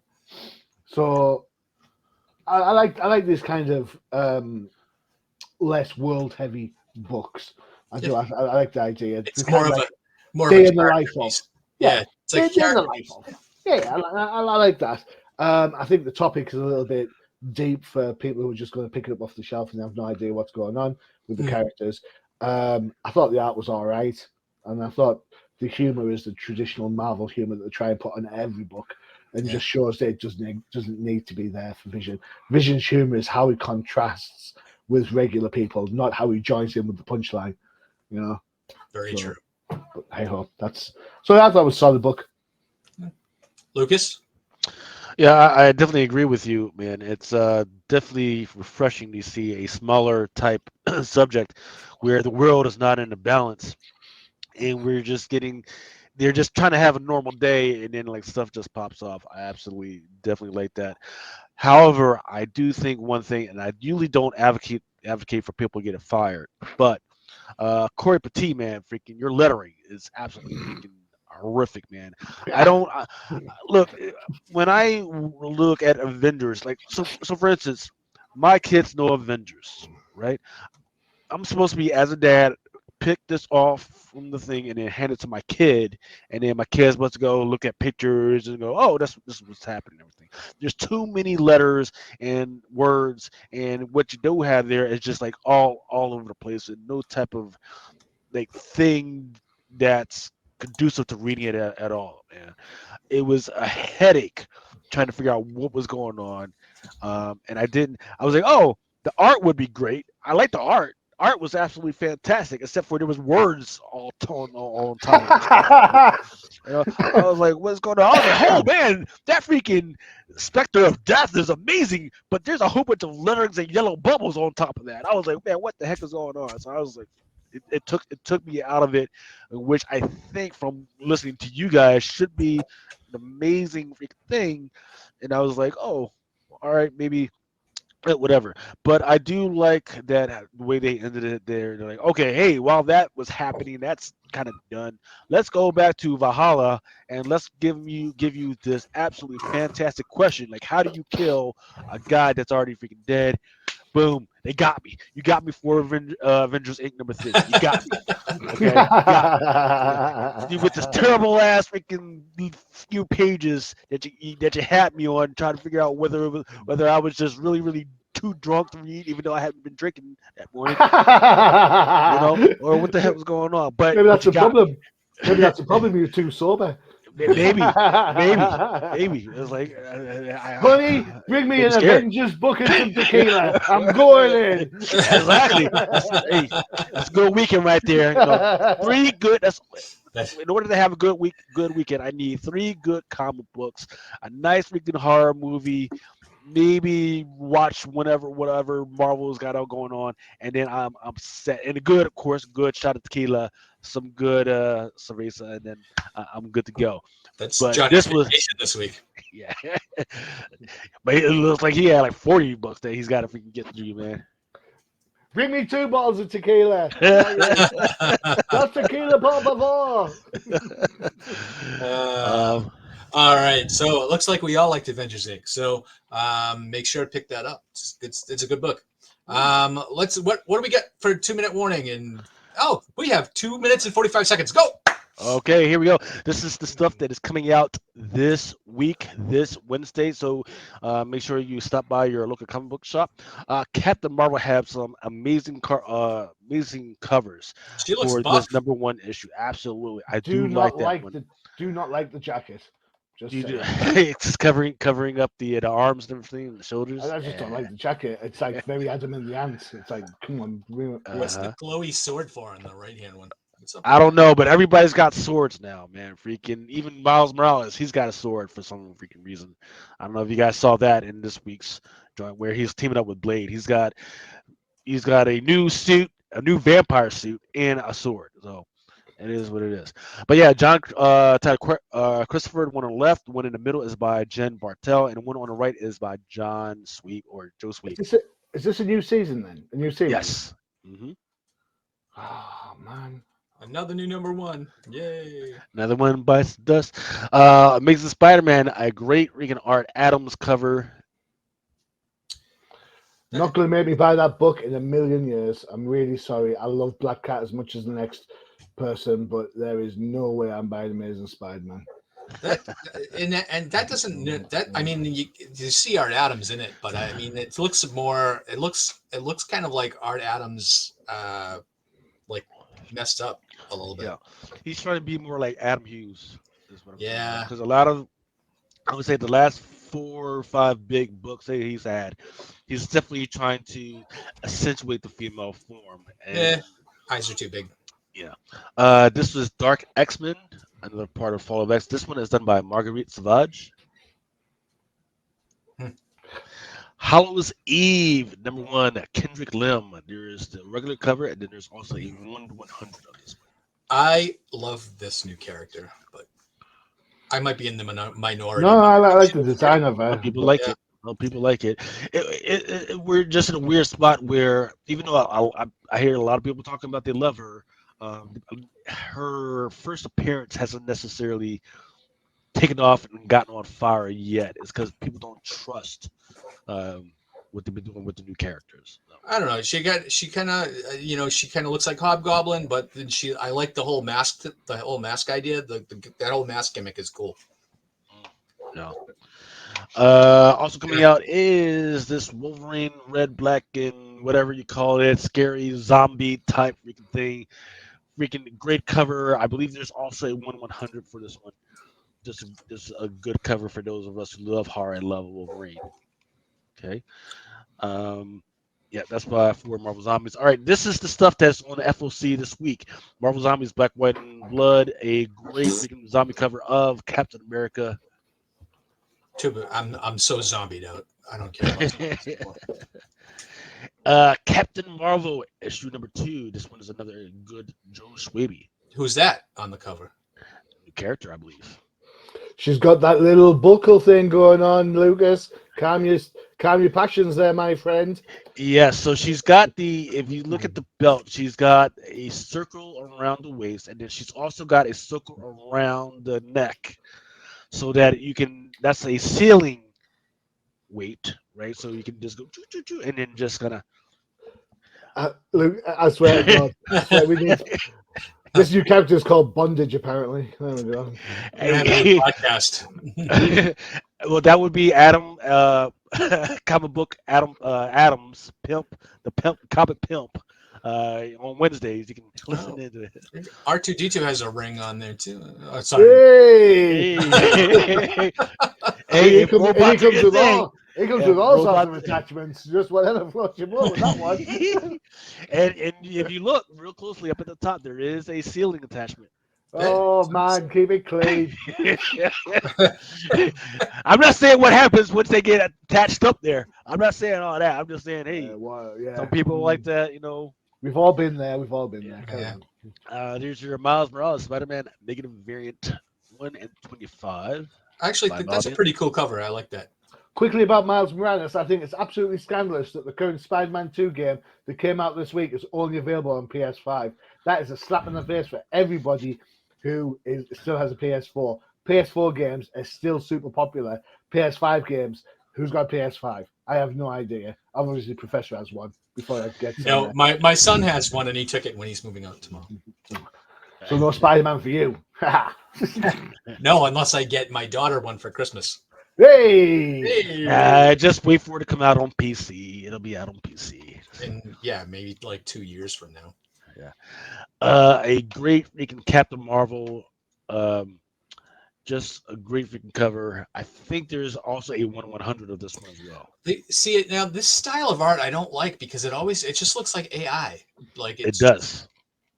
I like this kind of less world heavy books. I do. I like the idea. It's more of a day in the character life of. piece. Yeah, it's like day in the character life piece. of. Yeah, I like that. I think the topic is a little bit deep for people who are just going to pick it up off the shelf and have no idea what's going on with the characters. I thought the art was all right, and I thought the humor is the traditional Marvel humor that they try and put on every book, and just shows that it doesn't need to be there for Vision. Vision's humor is how he contrasts with regular people, not how he joins in with the punchline. Very true. But hey ho, I thought it was a solid book. Lucas? Yeah, I definitely agree with you, man. It's definitely refreshing to see a smaller type subject where the world is not in a balance, and they're just trying to have a normal day, and then like stuff just pops off. I absolutely definitely like that. However, I do think one thing, and I usually don't advocate for people getting fired, but Corey Petit, man, freaking your lettering is absolutely freaking horrific, man. I don't look when I look at Avengers, like so. For instance, my kids know Avengers, right? I'm supposed to be as a dad pick this off from the thing and then hand it to my kid, and then my kid's supposed to go look at pictures and go, oh, this is what's happening. And everything. There's too many letters and words, and what you do have there is just like all over the place, and no type of like thing that's conducive to reading it at all, man. It was a headache trying to figure out what was going on. And I was like, oh, the art would be great. I like the art. Art was absolutely fantastic, except for there was words all on top of it. I was like, what's going on? I was like, oh man, that freaking Spectre of Death is amazing, but there's a whole bunch of letterings and yellow bubbles on top of that. I was like, man, what the heck is going on? So I was like, it took me out of it, which I think from listening to you guys should be an amazing thing. And I was like, oh, all right, maybe whatever. But I do like that the way they ended it there. They're like, okay, hey, while that was happening, that's kind of done. Let's go back to Valhalla and let's give you this absolutely fantastic question. Like, how do you kill a guy that's already freaking dead? Boom, they got me. You got me for Avengers Inc. #3. You got me. Okay, you got me. With this terrible ass freaking few pages that you had me on, trying to figure out whether I was just really too drunk to read, even though I hadn't been drinking that morning, or what the hell was going on. But Maybe that's you the got me. problem. Maybe that's the problem. You're too sober. Maybe. It was like, Honey, bring me made an scared. Avengers book and some tequila. I'm going in. Exactly. Hey, that's a good weekend right there. Three good. In order to have a good weekend, I need 3 good comic books, a nice freaking horror movie, maybe watch whatever Marvel's got out going on, and then I'm set. And a good, of course, good shot of tequila, some good cerveza, and then I'm good to go. That's But Johnny's this was vacation this week. yeah. But it looks like he had like 40 bucks that he's got to freaking get through, man. Bring me 2 bottles of tequila. That's tequila, por favor. All right, so it looks like we all liked Avengers Inc. So make sure to pick that up. It's a good book. What do we get for 2-minute warning? And we have 2 minutes and 45 seconds. Go. Okay, here we go. This is the stuff that is coming out this week, this Wednesday. So make sure you stop by your local comic book shop. Captain Marvel have some amazing covers She looks for buff. this #1 issue. Absolutely, I Do do not like that one. do not like the jacket. Just You do. saying. It's just covering up the arms and everything, and the shoulders. I just don't like the jacket. It's like very Adam and the Ants. It's like, come on. What's the glowy sword for on the right hand one? I don't know, but everybody's got swords now, man. Freaking even Miles Morales, he's got a sword for some freaking reason. I don't know if you guys saw that in this week's joint where he's teaming up with Blade. He's got a new suit, a new vampire suit, and a sword. So it is what it is. But yeah, Christopher, one on the left, one in the middle is by Jen Bartel, and one on the right is by John Sweet or Joe Sweet. Is this a new season then? A new series? Yes. Mm-hmm. Oh man. Another new #1. Yay. Another one bites the dust. Amazing Spider-Man, a great Regan Art Adams cover. Not going to make me buy that book in a million years. I'm really sorry. I love Black Cat as much as the next person, but there is no way I'm buying Amazing Spider-Man. That doesn't. I mean, you see Art Adams in it, but I mean, it looks kind of like Art Adams, like messed up a little bit. Yeah, he's trying to be more like Adam Hughes. Yeah, because I would say the last 4 or 5 big books that he's had, he's definitely trying to accentuate the female form. And, eyes are too big. Yeah. This was Dark X-Men, another part of Fall of X. This one is done by Marguerite Savage. Hallows Eve, #1, Kendrick Lim. There is the regular cover, and then there's also a 1/100 of this one. I love this new character, but I might be in the minority. No, I like the design of her. People like it. People like it. We're just in a weird spot where, even though I hear a lot of people talking about they love her, her first appearance hasn't necessarily taken off and gotten on fire yet. It's because people don't trust what they've been doing with the new characters. I don't know. She kind of looks like Hobgoblin, but then I like the whole mask idea. That whole mask gimmick is cool. No. Also coming out is this Wolverine, red, black, and whatever you call it, scary zombie type freaking thing. Freaking great cover. I believe there's also a 1/100 for this one. Just a good cover for those of us who love horror and love Wolverine. Okay. Yeah, that's for Marvel Zombies. All right, this is the stuff that's on the FOC this week. Marvel Zombies, Black, White, and Blood. A great freaking zombie cover of Captain America. I'm so zombied out. I don't care. Captain Marvel, issue #2. This one is another good Joe Schwabe. Who's that on the cover? New character, I believe. She's got that little buckle thing going on, Lucas. Calm your passions there, my friend. Yeah, so she's got if you look at the belt, she's got a circle around the waist, and then she's also got a circle around the neck, so that that's a ceiling weight, right? So you can just go choo, choo, choo, and then just kind of. Luke, I swear to God, I swear we need. This new character is called Bondage, apparently. There we go. We're gonna have a new podcast. Well, that would be Adam, comic book Adam's pimp, the pimp, comic pimp. On Wednesdays, you can listen into it. R2D2 has a ring on there too. Oh, sorry. Hey! Hey, He comes with all. He comes Yeah, with all sorts of robot- attachments. Just whatever floats your boat with that one. and if you look real closely up at the top, there is a ceiling attachment. Oh man, keep it clean. I'm not saying what happens once they get attached up there. I'm not saying all that. I'm just saying, hey, Yeah. some people like that, We've all been there. We've all been there. Come Yeah. on. There's your Miles Morales Spider-Man negative variant 1 and 25. I actually By think that's a Bobby. pretty cool cover. I like that. Quickly about Miles Morales, I think it's absolutely scandalous that the current Spider-Man 2 game that came out this week is only available on PS5. That is a slap in the face for everybody who still has a PS4. PS4 games are still super popular. PS5 games, who's got a PS5? I have no idea. Obviously, Professor has one before I get No, my son has one and he took it when he's moving out tomorrow. So no Spider-Man for you. No, unless I get my daughter one for Christmas. Hey! Just wait for it to come out on PC. It'll be out on PC. And yeah, maybe like 2 years from now. A great freaking Captain Marvel. Just a great freaking cover. I think there's also a 1/100 of this one as well. See it now. This style of art I don't like because it just looks like AI. Like It does.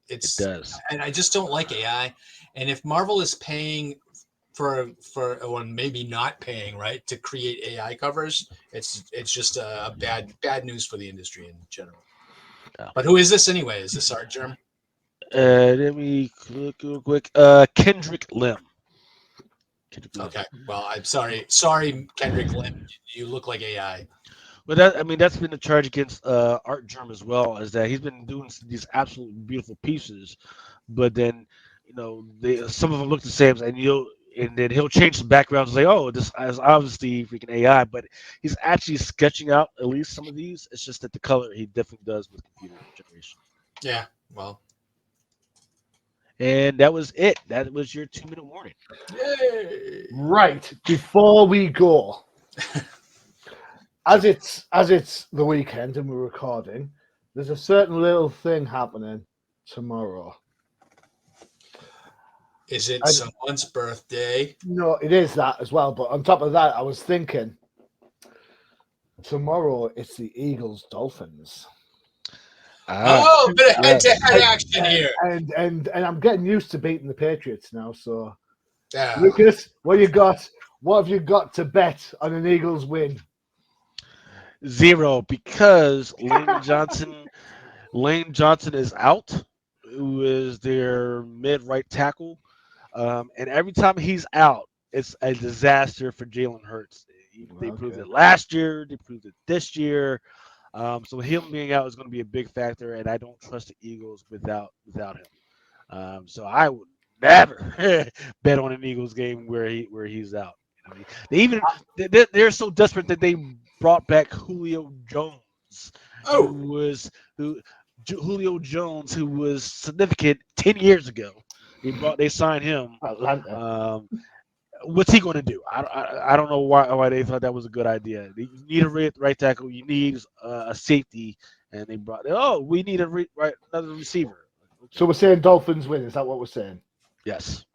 It does. and I just don't like AI. And if Marvel is paying for or maybe not paying, right, to create AI covers, it's just a bad news for the industry in general. Yeah. But who is this anyway? Is this Art Germ? Let me look real quick. Kendrick Lim. Okay. Well, I'm sorry, Kendrick Lim. You look like AI. But that's been the charge against Art Germ as well, is that he's been doing these absolutely beautiful pieces, but then some of them look the same, and then he'll change the backgrounds and say, oh, this is obviously freaking AI, but he's actually sketching out at least some of these. It's just that the color he definitely does with computer generation. Yeah. Well. And that was it. That was your 2-minute warning. Yay! Right, before we go, as it's the weekend and we're recording, there's a certain little thing happening tomorrow. Is it someone's birthday? No, it is that as well. But on top of that, I was thinking tomorrow it's the Eagles Dolphins. Oh, bit of head-to-head action here. And I'm getting used to beating the Patriots now. So, Yeah. Lucas, what you got? What have you got to bet on an Eagles win? 0, because Lane Johnson is out, who is their mid-right tackle. And every time he's out, it's a disaster for Jalen Hurts. They proved it last year. They proved it this year. So him being out is going to be a big factor, and I don't trust the Eagles without him. So I would never bet on an Eagles game where he's out. They're so desperate that they brought back Julio Jones, Julio Jones, who was significant 10 years ago. They signed him. Atlanta. What's he going to do? I don't know why they thought that was a good idea. You need a right tackle. You need a safety, and we need another receiver. Okay. So we're saying Dolphins win. Is that what we're saying? Yes.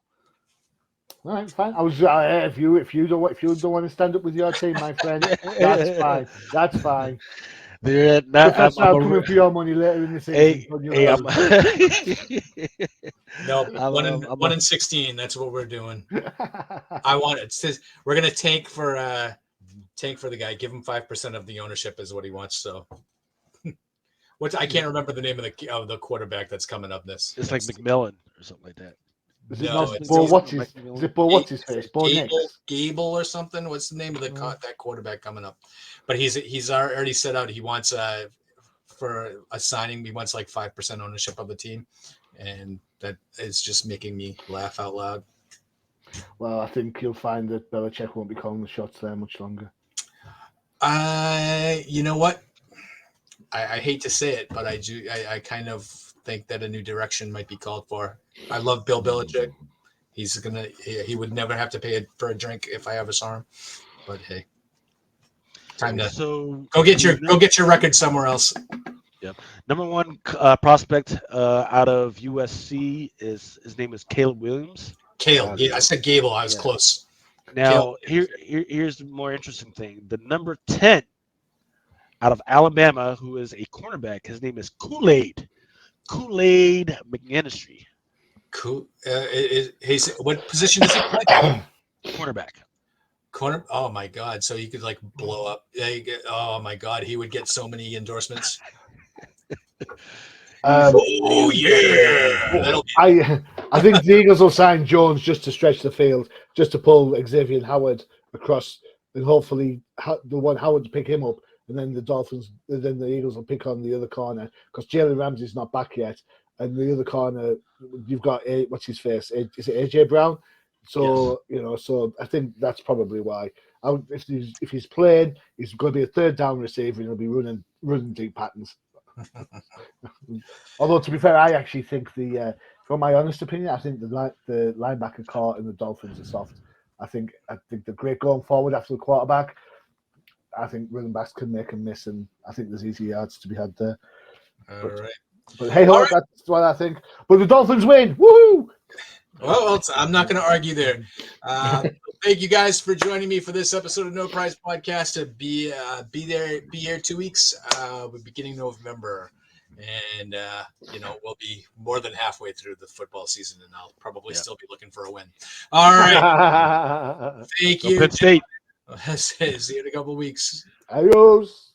All right, fine. I was if you don't want to stand up with your team, my friend, that's fine. That's fine. I'm coming for your money later in the season. No, 1 in 16. That's what we're doing. I want it. Says we're gonna tank for the guy. Give him 5% of the ownership is what he wants. So, I can't remember the name of the quarterback that's coming up. It's like McMillan or something like that. Is it No, not it's Bo? he's- Is it Bo? What's his face? Bo Nix. Gable or something. What's the name of Mm. that quarterback coming up? But he's already set out. He wants for a signing. He wants like 5% ownership of the team, and that is just making me laugh out loud. Well, I think you'll find that Belichick won't be calling the shots there much longer. You know what? I hate to say it, but I do. I kind of think that a new direction might be called for. I love Bill Belichick. He would never have to pay for a drink if I ever saw him. But hey, time to So go get your record somewhere else. Number one prospect out of USC is his name is Caleb Williams. Kale. Yeah, I said Gable. I was Yeah. close. Now here's the more interesting thing. The number 10 out of Alabama, who is a cornerback, his name is Kool-Aid McGinistry, Cool. What position does he play? cornerback. Corner. Oh my God! So he could like blow up. Oh my God! He would get so many endorsements. Oh yeah! That'll be I think the Eagles will sign Jones just to stretch the field, just to pull Xavier Howard across, and hopefully the one Howard to pick him up, and then the Eagles will pick on the other corner because Jalen Ramsey's not back yet, and the other corner you've got what's his face? Is it AJ Brown? So so I think that's probably why. If he's playing, he's going to be a third down receiver, and he'll be running deep patterns. Although to be fair, I actually think from my honest opinion, I think the linebacker core in the Dolphins are soft. I think they're great going forward after the quarterback. I think running backs can make a miss, and I think there's easy yards to be had there. all right. But hey, All right. that's what I think. But the Dolphins win! Woohoo! Well, I'm not going to argue there. Thank you guys for joining me for this episode of No Prize Podcast. To be here 2 weeks. We'll be beginning November, and we'll be more than halfway through the football season, and I'll probably still be looking for a win. All right, thank Go you. Penn State. See you in a couple of weeks. Adios.